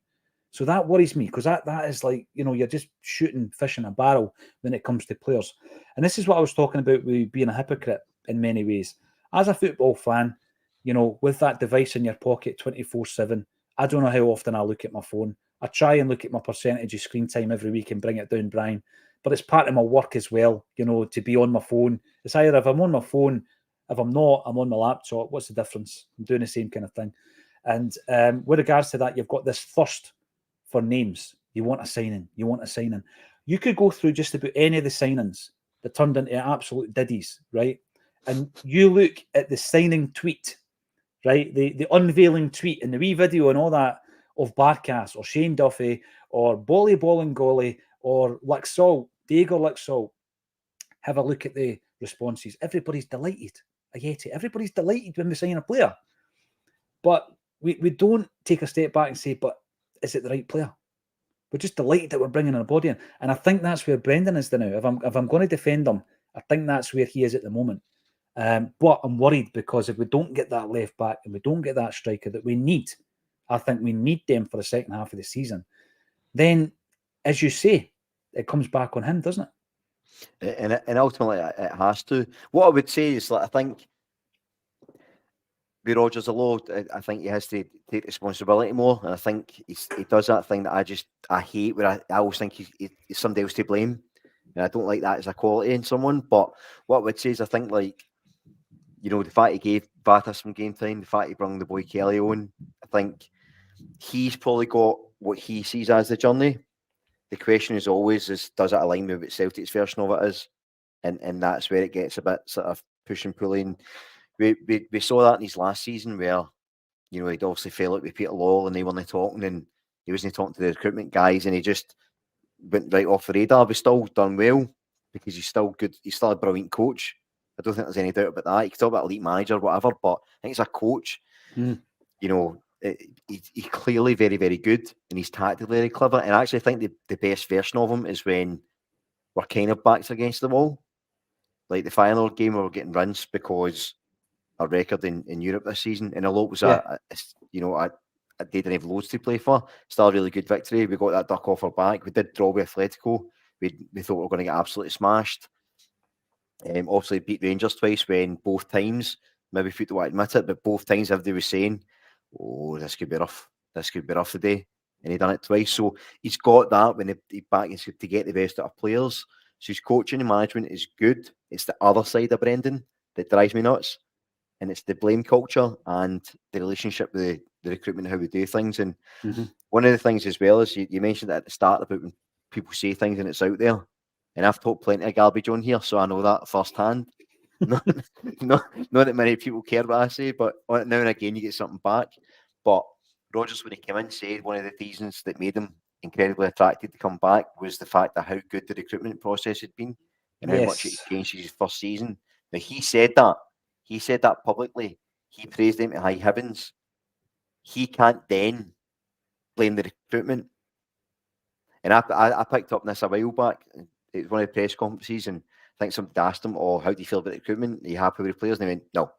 So that worries me, because that is like, you're just shooting fish in a barrel when it comes to players. And this is what I was talking about with being a hypocrite in many ways. As a football fan, with that device in your pocket 24/7, I don't know how often I look at my phone. I try and look at my percentage of screen time every week and bring it down, Brian. But it's part of my work as well, to be on my phone. It's either if I'm on my phone, if I'm not, I'm on my laptop. What's the difference? I'm doing the same kind of thing. And with regards to that, you've got this thirst for names. You want a signing. You want a signing. You could go through just about any of the signings that turned into absolute diddies, right? And you look at the signing tweet, right? The unveiling tweet and the wee video and all that of Barkas or Shane Duffy or Bolly Bolingoli or Laxalt, Diego Laxalt. Have a look at the responses. Everybody's delighted. Ayeti. Everybody's delighted when we sign a player. But we don't take a step back and say, but is it the right player? We're just delighted that we're bringing a body in. And I think that's where Brendan is now. If I'm going to defend him, I think that's where he is at the moment. But I'm worried, because if we don't get that left back and we don't get that striker that we need, I think we need them for the second half of the season, then, as you say, it comes back on him, doesn't it? And ultimately, it has to. What I would say is, I think with Rodgers I think he has to take responsibility more, and I think he does that thing that I hate, where I always think he's somebody else to blame, and I don't like that as a quality in someone. But what I would say is, I think, the fact he gave Vata some game time, the fact he brought the boy Kelly on, I think he's probably got what he sees as the journey. The question is always, does it align with what Celtic's version of it is? And that's where it gets a bit sort of push and pulling. We saw that in his last season, where he'd obviously fell out with Peter Lawwell and they weren't talking, and he wasn't talking to the recruitment guys, and he just went right off the radar. We've still done well because he's still good. He's still a brilliant coach. I don't think there's any doubt about that. You can talk about elite manager, whatever, but I think he's a coach. You know, he's clearly very, very good, and he's tactically very clever. And I actually think the best version of him is when we're kind of backs against the wall. Like the final game, we were getting runs because our record in Europe this season, and although it was they didn't have loads to play for, still a really good victory. We got that duck off our back. We did draw with Atletico. We thought we were going to get absolutely smashed. Obviously beat Rangers twice when both times, maybe people don't admit it, but both times everybody was saying, oh, this could be rough. This could be rough today. And he done it twice. So he's got that when he back to get the best out of players. So his coaching and management is good. It's the other side of Brendan that drives me nuts. And it's the blame culture and the relationship with the recruitment, how we do things. And one of the things as well is you mentioned at the start about when people say things and it's out there. And I've talked plenty of garbage on here, so I know that firsthand. not that many people care what I say, but now and again you get something back. But Rodgers, when he came in, said one of the reasons that made him incredibly attracted to come back was the fact of how good the recruitment process had been and how much it changed his first season. Now he said that publicly. He praised him to high heavens. He can't then blame the recruitment. And I picked up on this a while back. It was one of the press conferences, and I think somebody asked him, "Oh, how do you feel about recruitment? Are you happy with the players?" And he went, "No."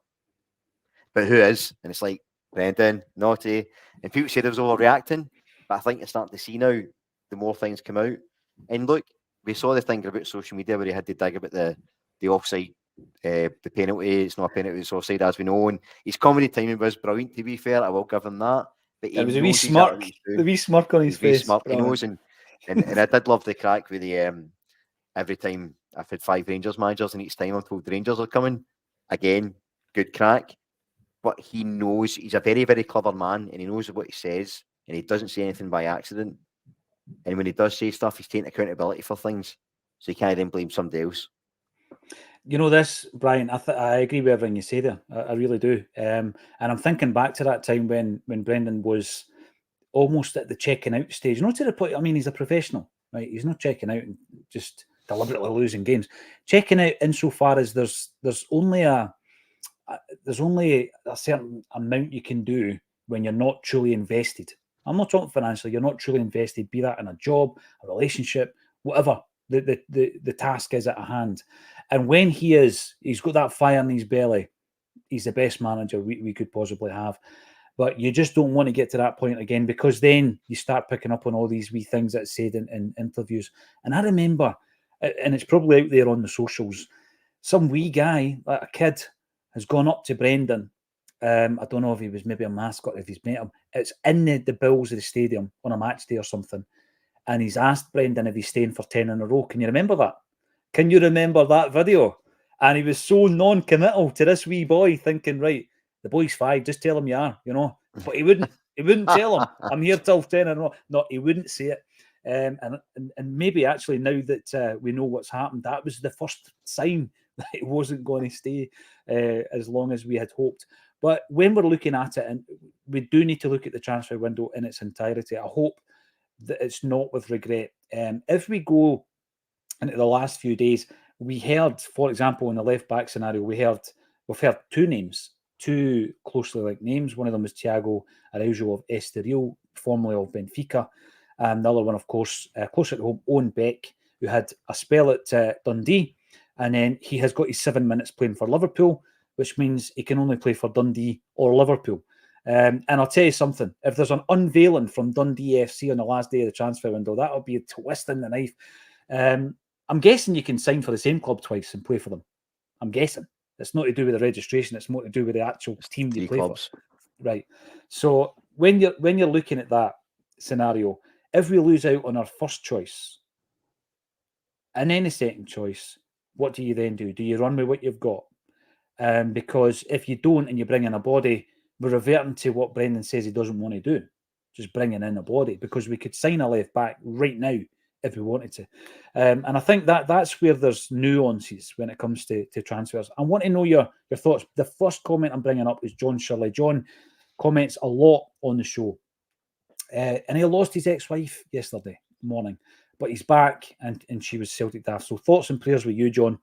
But who is? And it's like, Brendan, Naughty. And people said I was overreacting, but I think you're starting to see now the more things come out. And look, we saw the thing about social media where he had to dig about the offside, the penalty. It's not a penalty, it's offside, as we know. And his comedy timing was brilliant, to be fair. I will give him that. But it was a wee smirk. The wee smirk on his face. He knows, and I did love the crack with the every time I've had 5 Rangers managers, and each time I'm told the Rangers are coming. Again, good crack. But he knows he's a very, very clever man, and he knows what he says, and he doesn't say anything by accident. And when he does say stuff, he's taking accountability for things, so he can't then blame somebody else. You know this, Brian, I agree with everything you say there. I really do. And I'm thinking back to that time when Brendan was almost at the checking out stage. Not to the point, I mean, he's a professional, right? He's not checking out and just deliberately losing games. Checking out insofar as there's only a certain amount you can do when you're not truly invested. I'm not talking financially. You're not truly invested, be that in a job, a relationship, whatever the task is at hand. And when he's got that fire in his belly, he's the best manager we could possibly have. But you just don't want to get to that point again, because then you start picking up on all these wee things that's said in interviews. And I remember, and it's probably out there on the socials, some wee guy, like a kid, has gone up to Brendan. I don't know if he was maybe a mascot, if he's met him. It's in the bills of the stadium on a match day or something. And he's asked Brendan if he's staying for 10 in a row. Can you remember that? Can you remember that video? And he was so non-committal to this wee boy, thinking, right, the boy's 5, just tell him you are, you know. But he wouldn't tell him, I'm here till 10 in a row. No, he wouldn't say it. And maybe actually now that we know what's happened, that was the first sign that it wasn't going to stay as long as we had hoped. But when we're looking at it, and we do need to look at the transfer window in its entirety, I hope that it's not with regret. If we go into the last few days, we heard, for example, in the left back scenario, we've heard 2 names, 2 closely linked names. One of them was Thiago Araujo of Estoril, formerly of Benfica. The other one, of course, closer to home, Owen Beck, who had a spell at Dundee. And then he has got his 7 minutes playing for Liverpool, which means he can only play for Dundee or Liverpool. And I'll tell you something, if there's an unveiling from Dundee FC on the last day of the transfer window, that'll be a twist in the knife. I'm guessing you can sign for the same club twice and play for them. I'm guessing. It's not to do with the registration, it's more to do with the actual team you play for. Right. So when you're looking at that scenario, if we lose out on our first choice and then the second choice, what do you then do? Do you run with what you've got? Because if you don't and you bring in a body, we're reverting to what Brendan says he doesn't want to do, just bringing in a body, because we could sign a left back right now if we wanted to. And I think that's where there's nuances when it comes to transfers. I want to know your thoughts. The first comment I'm bringing up is John Shirley. John comments a lot on the show. And he lost his ex-wife yesterday morning. but he's back, and she was Celtic daft. So thoughts and prayers with you, John.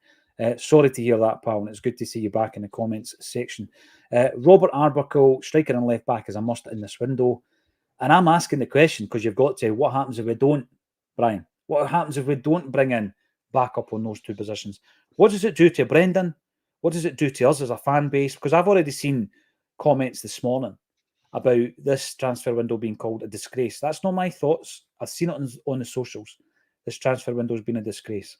Sorry to hear that, pal, and it's good to see you back in the comments section. Robert Arbuckle, striker and left back is a must in this window. And I'm asking the question because you've got to, what happens if we don't, Brian? What happens if we don't bring in backup on those two positions? What does it do to Brendan? What does it do to us as a fan base? Because I've already seen comments this morning about this transfer window being called a disgrace. That's not my thoughts. I've seen it on the socials. This transfer window has been a disgrace.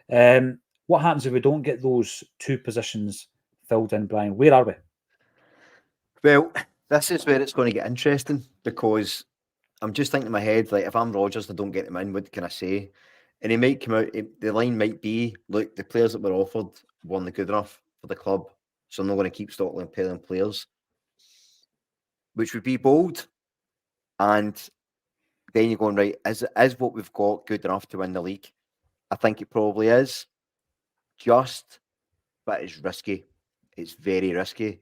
What happens if we don't get those two positions filled in, Brian? Where are we? Well, this is where it's going to get interesting, because I'm just thinking in my head, like, if I'm Rodgers and I don't get them in, what can I say? And he might come out, the line might be, look, the players that were offered weren't good enough for the club, so I'm not going to keep Scotland paying players, which would be bold. And then you're going, right, is what we've got good enough to win the league? I think it probably is. But it's risky. It's very risky.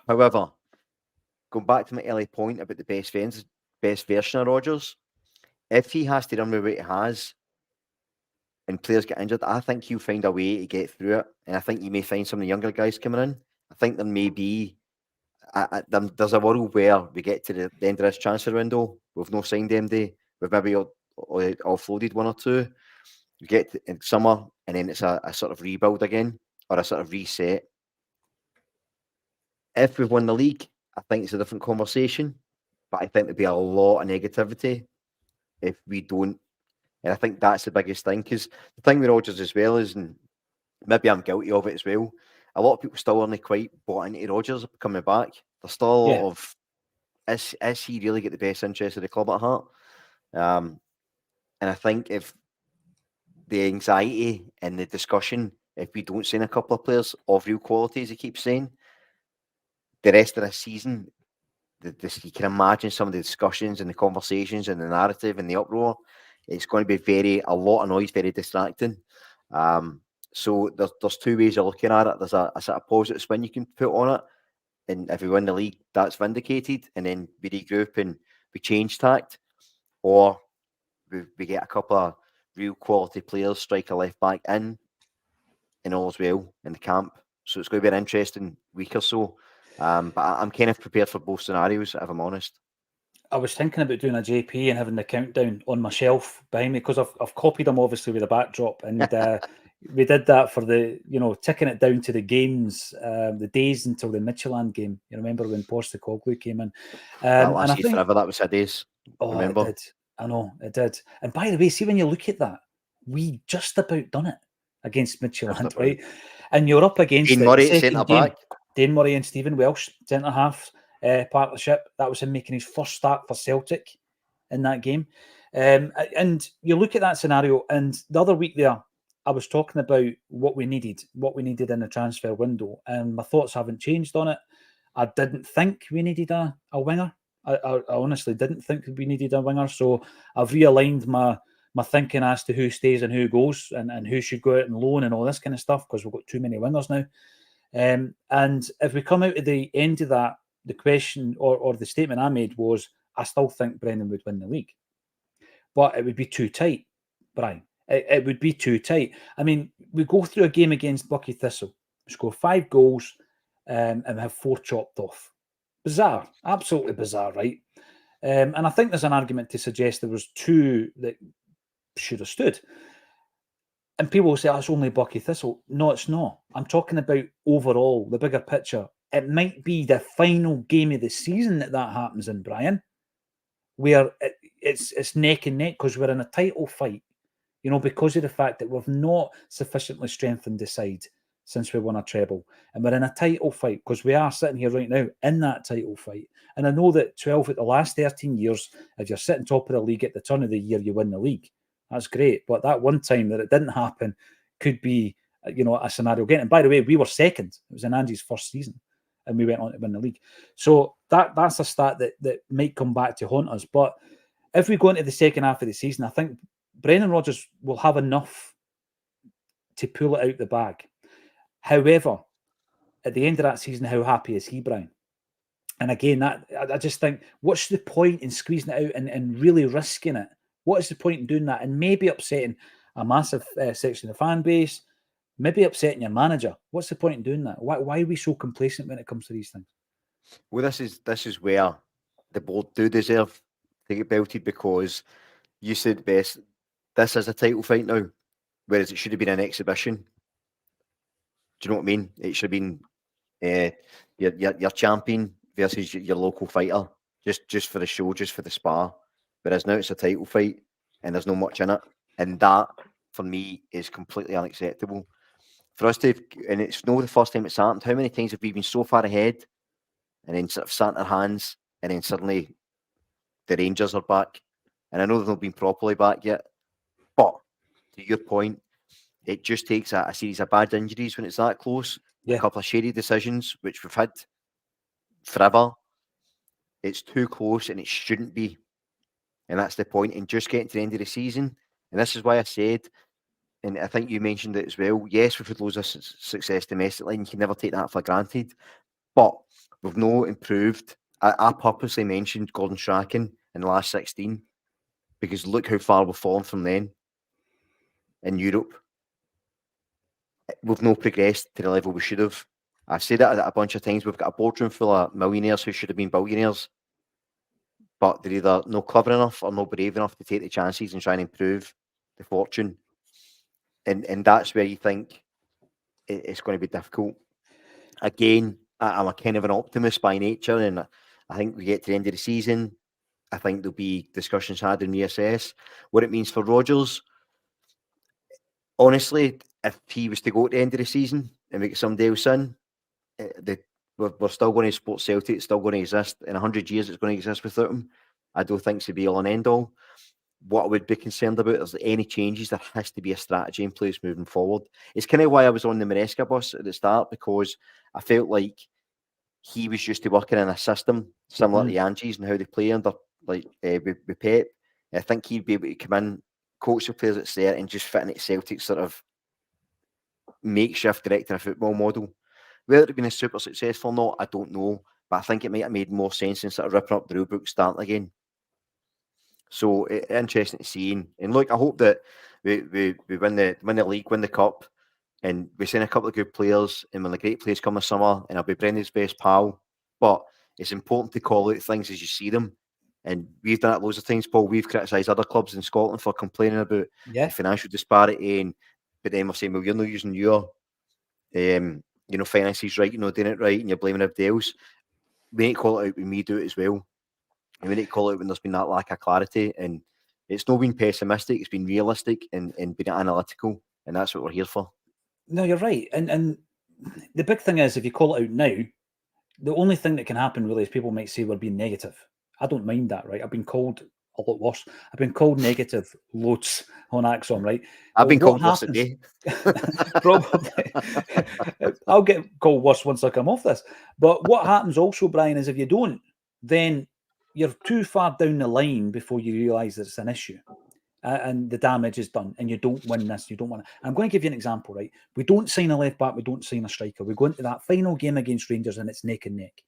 However, going back to my early point about the best version of Rodgers, if he has to run with what he has and players get injured, I think he'll find a way to get through it. And I think you may find some of the younger guys coming in. I think there may be, there's a world where we get to the end of this transfer window, we've no signed MD, we've maybe offloaded one or two. We get to in summer, and then it's a sort of rebuild again, or a sort of reset. If we've won the league, I think it's a different conversation, but I think there'd be a lot of negativity if we don't. And I think that's the biggest thing, because the thing with Rodgers as well is, and maybe I'm guilty of it as well, a lot of people still aren't quite bought into Rodgers coming back. There's still a lot of, is he really get the best interest of the club at heart? And I think if the anxiety and the discussion, if we don't sign a couple of players of real quality, as he keeps saying, the rest of the season, you can imagine some of the discussions and the conversations and the narrative and the uproar. It's going to be a lot of noise, very distracting. So there's two ways of looking at it. There's a sort of positive spin you can put on it, and if we win the league, that's vindicated, and then we regroup and we change tact, or we get a couple of real quality players, striker, left back in, and all as well in the camp. So it's going to be an interesting week or so. But I'm kind of prepared for both scenarios, if I'm honest. I was thinking about doing a JP and having the countdown on my shelf behind me, because I've copied them obviously with a backdrop, and we did that for the, ticking it down to the games, the days until the Midtjylland game. You remember when Postecoglou came in? That lasted forever. That was her days. Oh, remember? It did. I know, it did. And by the way, see, when you look at that, we just about done it against Midtjylland, right? And you're up against Dean Murray, centre back. Dane Murray and Stephen Welsh, centre half partnership. That was him making his first start for Celtic in that game. And you look at that scenario, and the other week there, I was talking about what we needed in the transfer window, and my thoughts haven't changed on it. I didn't think we needed a winger. I honestly didn't think we needed a winger, so I've realigned my thinking as to who stays and who goes, and who should go out and loan and all this kind of stuff, because we've got too many wingers now. And if we come out at the end of that, the question or the statement I made was, I still think Brendan would win the league, but it would be too tight, Brian. It would be too tight. I mean, we go through a game against Bucky Thistle, we score 5 goals, and we have 4 chopped off. Bizarre, absolutely bizarre, right? And I think there's an argument to suggest there was 2 that should have stood. And people will say, it's only Bucky Thistle. No, it's not. I'm talking about overall, the bigger picture. It might be the final game of the season that happens in, Brian, where it's neck and neck, because we're in a title fight, because of the fact that we've not sufficiently strengthened the side since we won a treble. And we're in a title fight, because we are sitting here right now in that title fight. And I know that 12 at the last 13 years, if you're sitting top of the league at the turn of the year, you win the league. That's great. But that one time that it didn't happen could be, a scenario again. And by the way, we were second. It was in Andy's first season, and we went on to win the league. So that's a stat that might come back to haunt us. But if we go into the second half of the season, I think Brendan Rodgers will have enough to pull it out the bag. However, at the end of that season, how happy is he, Brian? And again, I just think, what's the point in squeezing it out and really risking it? What is the point in doing that? And maybe upsetting a massive section of the fan base, maybe upsetting your manager. What's the point in doing that? Why are we so complacent when it comes to these things? Well, this is where the board do deserve to get belted, because you said best, this is a title fight now, whereas it should have been an exhibition. Do you know what I mean? It should have been your champion versus your local fighter, just for the show, just for the spar. Whereas now it's a title fight and there's no much in it, and that for me is completely unacceptable. For us to, and it's not the first time it's happened. How many times have we been so far ahead and then sort of sat in our hands, and then suddenly the Rangers are back? And I know they've not been properly back yet, but to your point, it just takes a series of bad injuries when it's that close. Yeah. A couple of shady decisions, which we've had forever. It's too close and it shouldn't be. And that's the point. And just getting to the end of the season, and this is why I said, and I think you mentioned it as well, yes, we've had loads of success domestically, and you can never take that for granted. But we've no improved. I purposely mentioned Gordon Strachan in the last 16, because look how far we've fallen from then in Europe. We've not progressed to the level we should have. I've said that a bunch of times. We've got a boardroom full of millionaires who should have been billionaires, but they're either not clever enough or not brave enough to take the chances and try and improve the fortune. And that's where you think it's going to be difficult. Again, I'm a kind of an optimist by nature, and I think we get to the end of the season, I think there'll be discussions had and reassess what it means for Rodgers. Honestly, if he was to go at the end of the season and make somebody else in, we're still going to support Celtic. It's still going to exist. In 100 years, it's going to exist without him. I don't think it's the be all and end all. What I would be concerned about is any changes. There has to be a strategy in place moving forward. It's kind of why I was on the Maresca bus at the start, because I felt like he was used to working in a system similar to Angie's and how they play under, like with Pep. I think he'd be able to come in, coach the players that's there, and just fit in at Celtic's sort of makeshift director of football model. Whether it's been a super successful or not, I don't know. But I think it might have made more sense than sort of ripping up the rule book, starting again. So interesting to see. And look, I hope that we win the league, win the cup, and we send a couple of good players, and when the great players come this summer, and I'll be Brendan's best pal. But it's important to call out things as you see them. And we've done it loads of times, Paul. We've criticised other clubs in Scotland for complaining about the financial disparity, but then we're saying, well, you're not using your finances right, you're not doing it right, and you're blaming everybody else. We need to call it out when we do it as well. And we need to call it out when there's been that lack of clarity. And it's not been pessimistic, it's been realistic and been analytical. And that's what we're here for. No, you're right. And the big thing is, if you call it out now, the only thing that can happen really is people might say we're being negative. I don't mind that, right? I've been called a lot worse. I've been called negative loads on Acsom, right? I've been called worse today. Probably. I'll get called worse once I come off this. But what happens also, Brian, is if you don't, then you're too far down the line before you realise that it's an issue. And the damage is done, and you don't win this, you don't win it. I'm going to give you an example, right? We don't sign a left back, we don't sign a striker. We go into that final game against Rangers and it's neck and neck.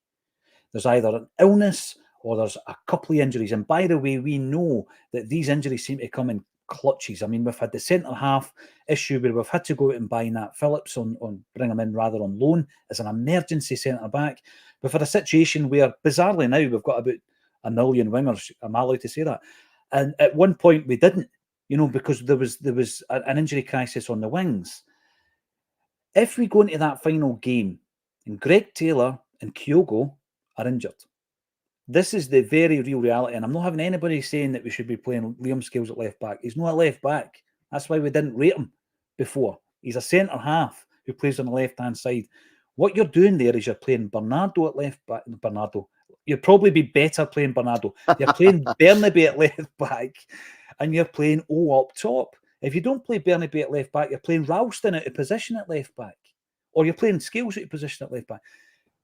There's either an illness or there's a couple of injuries. And by the way, we know that these injuries seem to come in clutches. I mean, we've had the centre-half issue where we've had to go out and buy Nat Phillips bring him in rather on loan as an emergency centre-back. We've had a situation where, bizarrely now, we've got about 1 million wingers. Am I allowed to say that? And at one point we didn't, because there was an injury crisis on the wings. If we go into that final game and Greg Taylor and Kyogo are injured, this is the very real reality. And I'm not having anybody saying that we should be playing Liam Scales at left back. He's not a left back. That's why we didn't rate him before. He's a centre half who plays on the left-hand side. What you're doing there is you're playing Bernardo at left back. You'd probably be better playing Bernardo. You're playing Bernabe at left back, and you're playing O up top. If you don't play Bernabe at left back, you're playing Ralston out of position at left back, or you're playing Scales out of position at left back.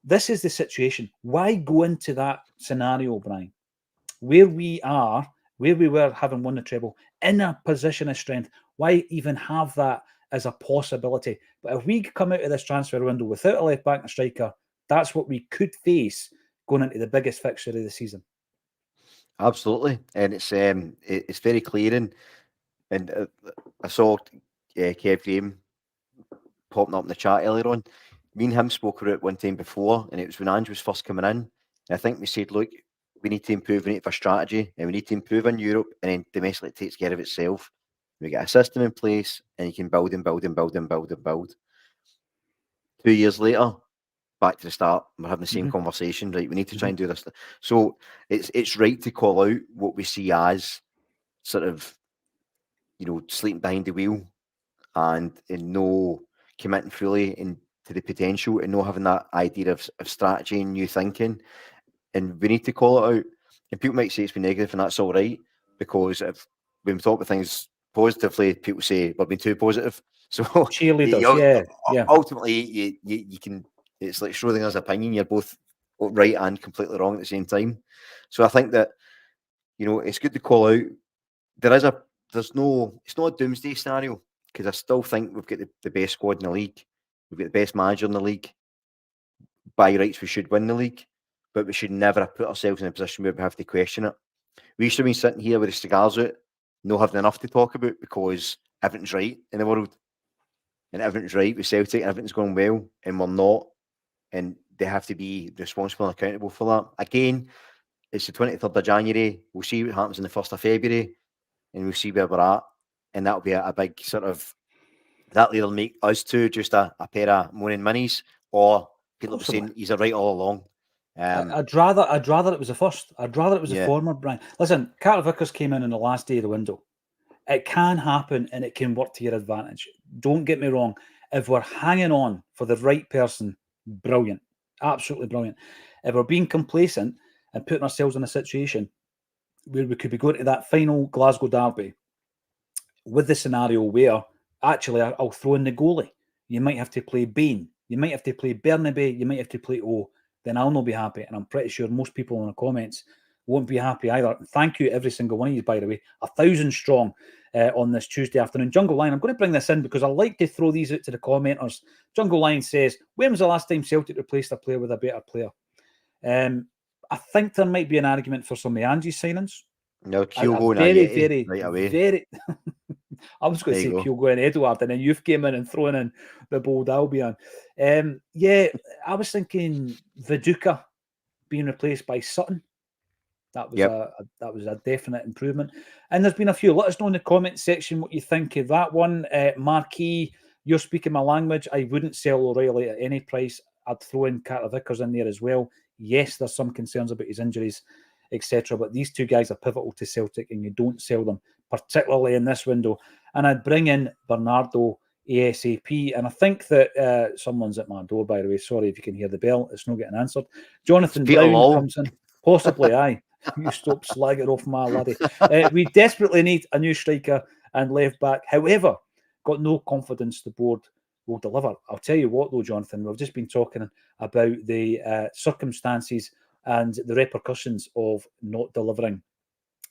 This is the situation. Why go into that scenario, Brian, where we were having won the treble in a position of strength? Why even have that as a possibility? But if we come out of this transfer window without a left back and a striker, that's what we could face going into the biggest fixture of the season. Absolutely, and it's very clear, and I saw Kev Graham popping up in the chat earlier on. Me and him spoke about it one time before, and it was when Ange was first coming in. And I think we said, look, we need to improve, we need to have a strategy, and we need to improve in Europe, and then domestically it takes care of itself. We get a system in place, and you can build and build and build and build and build. 2 years later, back to the start, we're having the same conversation, right? We need to try and do this. So it's right to call out what we see as sort of, sleeping behind the wheel and no committing fully into the potential and not having that idea of strategy and new thinking. And we need to call it out. And people might say it's been negative, and that's all right, because when we talk about things positively, people say we've been too positive. So cheerleaders, yeah. Ultimately, you can. It's like Schrodinger's opinion. You're both right and completely wrong at the same time. So I think that it's good to call out. It's not a doomsday scenario, because I still think we've got the best squad in the league. We've got the best manager in the league. By rights, we should win the league, but we should never have put ourselves in a position where we have to question it. We should have been sitting here with the cigars out, not having enough to talk about, because everything's right in the world. And everything's right with Celtic, and everything's going well, and we're not. And they have to be responsible and accountable for that. Again, it's the 23rd of January. We'll see what happens on the 1st of February, and we'll see where we're at. And that'll be a big sort of, that'll either make us two just a pair of moaning minis, or people are saying he's right all along. I'd rather it was the first. I'd rather it was the former, Brian. Listen, Carter Vickers came in the last day of the window. It can happen, and it can work to your advantage. Don't get me wrong. If we're hanging on for the right person, brilliant. Absolutely brilliant. If we're being complacent and putting ourselves in a situation where we could be going to that final Glasgow derby with the scenario where, actually, I'll throw in the goalie. You might have to play Bain. You might have to play Bernabe. You might have to play O. Then I'll not be happy. And I'm pretty sure most people in the comments won't be happy either. Thank you, every single one of you, by the way. 1,000 strong on this Tuesday afternoon. Jungle Lion, I'm going to bring this in because I like to throw these out to the commenters. Jungle Lion says, when was the last time Celtic replaced a player with a better player? I think there might be an argument for some of the Angie signings. No, Kyogo and Ayeti right away. Very. I was going to say Kyogo and Edouard, and then you've came in and thrown in the bold Albion. I was thinking Viduka being replaced by Sutton. That was a definite improvement. And there's been a few. Let us know in the comment section what you think of that one. Marquis, you're speaking my language. I wouldn't sell O'Reilly at any price. I'd throw in Carter Vickers in there as well. Yes, there's some concerns about his injuries, etc. But these two guys are pivotal to Celtic, and you don't sell them, particularly in this window. And I'd bring in Bernardo ASAP. And I think that someone's at my door, by the way. Sorry if you can hear the bell. It's not getting answered. Jonathan Brown comes in. Possibly, aye. You stop slagging off my laddie. We desperately need a new striker and left back. However, got no confidence the board will deliver. I'll tell you what, though, Jonathan, we've just been talking about the circumstances and the repercussions of not delivering.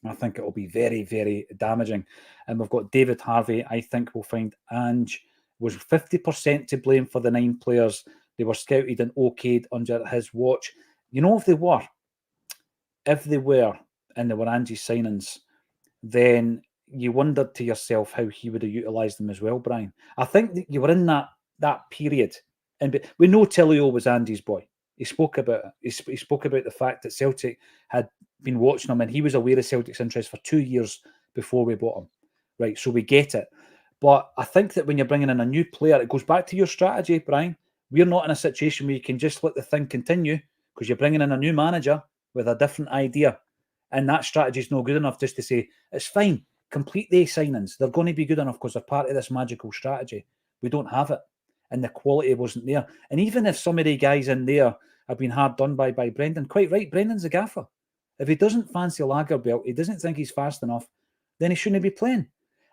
I think it will be very, very damaging. And we've got David Harvey. I think we'll find Ange was 50% to blame for the 9 players. They were scouted and okayed under his watch. You know, if they were and they were Ange's signings, then you wondered to yourself how he would have utilised them as well, Brian. I think that you were in that period. And we know Tillio was Andy's boy. He spoke about it. He spoke about the fact that Celtic had been watching him, and he was aware of Celtic's interest for 2 years before we bought him. Right, so we get it. But I think that when you're bringing in a new player, it goes back to your strategy, Brian. We're not in a situation where you can just let the thing continue, because you're bringing in a new manager with a different idea. And that strategy is not good enough just to say, it's fine, complete the signings. They're going to be good enough because they're part of this magical strategy. We don't have it. And the quality wasn't there. And even if some of the guys in there have been hard done by Brendan, quite right, Brendan's a gaffer. If he doesn't fancy Lagerbielke, he doesn't think he's fast enough, then he shouldn't be playing.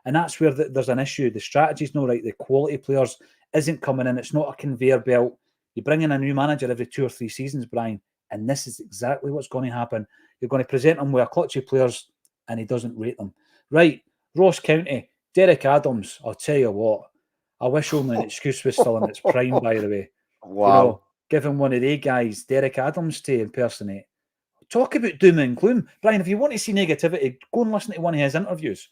And that's where there's an issue. The strategy's not right. The quality of players isn't coming in. It's not a conveyor belt. You bring in a new manager every 2 or 3 seasons, Brian, and this is exactly what's going to happen. You're going to present him with a clutch of players, and he doesn't rate them. Right, Ross County, Derek Adams, I'll tell you what, I wish only an excuse was still in its prime, by the way. Wow. Give him one of the guys, Derek Adams, to impersonate. talk about doom and gloom. Brian, if you want to see negativity, go and listen to one of his interviews.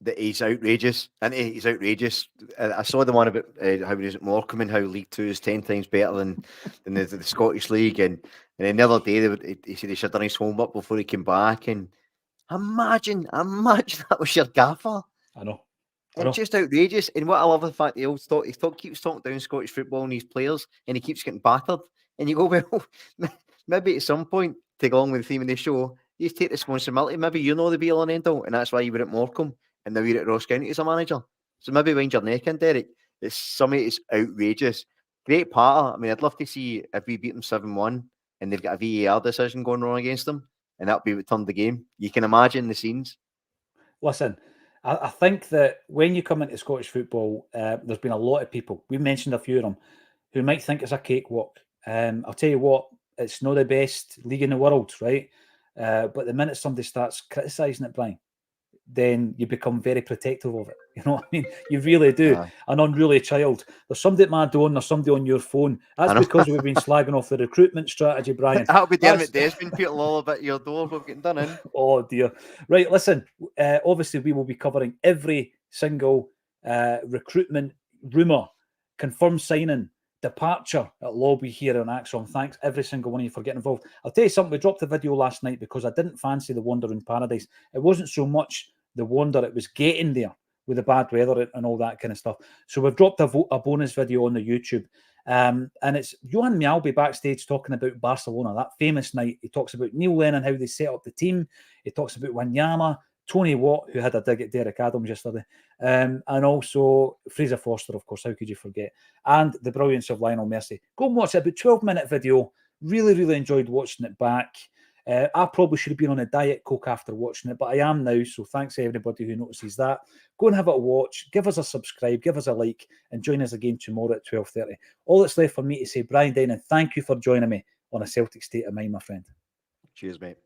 That he's outrageous, and he's outrageous. I saw the one about how he was at Morecambe and how League Two is 10 times better than the Scottish League, and then the other day he said he should have done his homework before he came back. And imagine that was your gaffer. I know. It's just outrageous. And what I love is the fact he keeps talking down Scottish football and these players, and he keeps getting battered. And you go, well, maybe at some point, to go along with the theme of the show, you take responsibility. Maybe you know the be all and end all, and that's why you were at Morecambe. And now you're at Ross County as a manager. So maybe wind your neck in, Derek. It's something that's outrageous. Great part. I mean, I'd love to see if we beat them 7-1 and they've got a VAR decision going wrong against them, and that'll be what turned the game. You can imagine the scenes. Listen, I think that when you come into Scottish football, there's been a lot of people, we mentioned a few of them, who might think it's a cakewalk. I'll tell you what, it's not the best league in the world, right? But the minute somebody starts criticising it, Brian, then you become very protective of it. You know what I mean? You really do. An unruly child. There's somebody at my door and there's somebody on your phone. That's because we've been slagging off the recruitment strategy, Brian. That'll be Dermot Desmond, people all about your door. We've getting done in. Oh, dear. Right, listen. Obviously, we will be covering every single recruitment rumour, confirmed signing, departure at lobby here on Acsom. Thanks every single one of you for getting involved. I'll tell you something, we dropped a video last night because I didn't fancy the Wandering Paradise. It wasn't so much the wonder, it was getting there with the bad weather and all that kind of stuff. So we've dropped a bonus video on the YouTube. And it's Johan Mialbi backstage talking about Barcelona, that famous night. He talks about Neil Lennon, how they set up the team. He talks about Wanyama, Tony Watt, who had a dig at Derek Adams yesterday, and also Fraser Forster, of course. How could you forget? And the brilliance of Lionel Messi. Go and watch it. About 12-minute video. Really, really enjoyed watching it back. I probably should have been on a Diet Coke after watching it, but I am now. So thanks to everybody who notices that. Go and have a watch. Give us a subscribe. Give us a like, and join us again tomorrow at 12:30. All that's left for me to say, Brian Dennon, thank you for joining me on A Celtic State of Mind, my friend. Cheers, mate.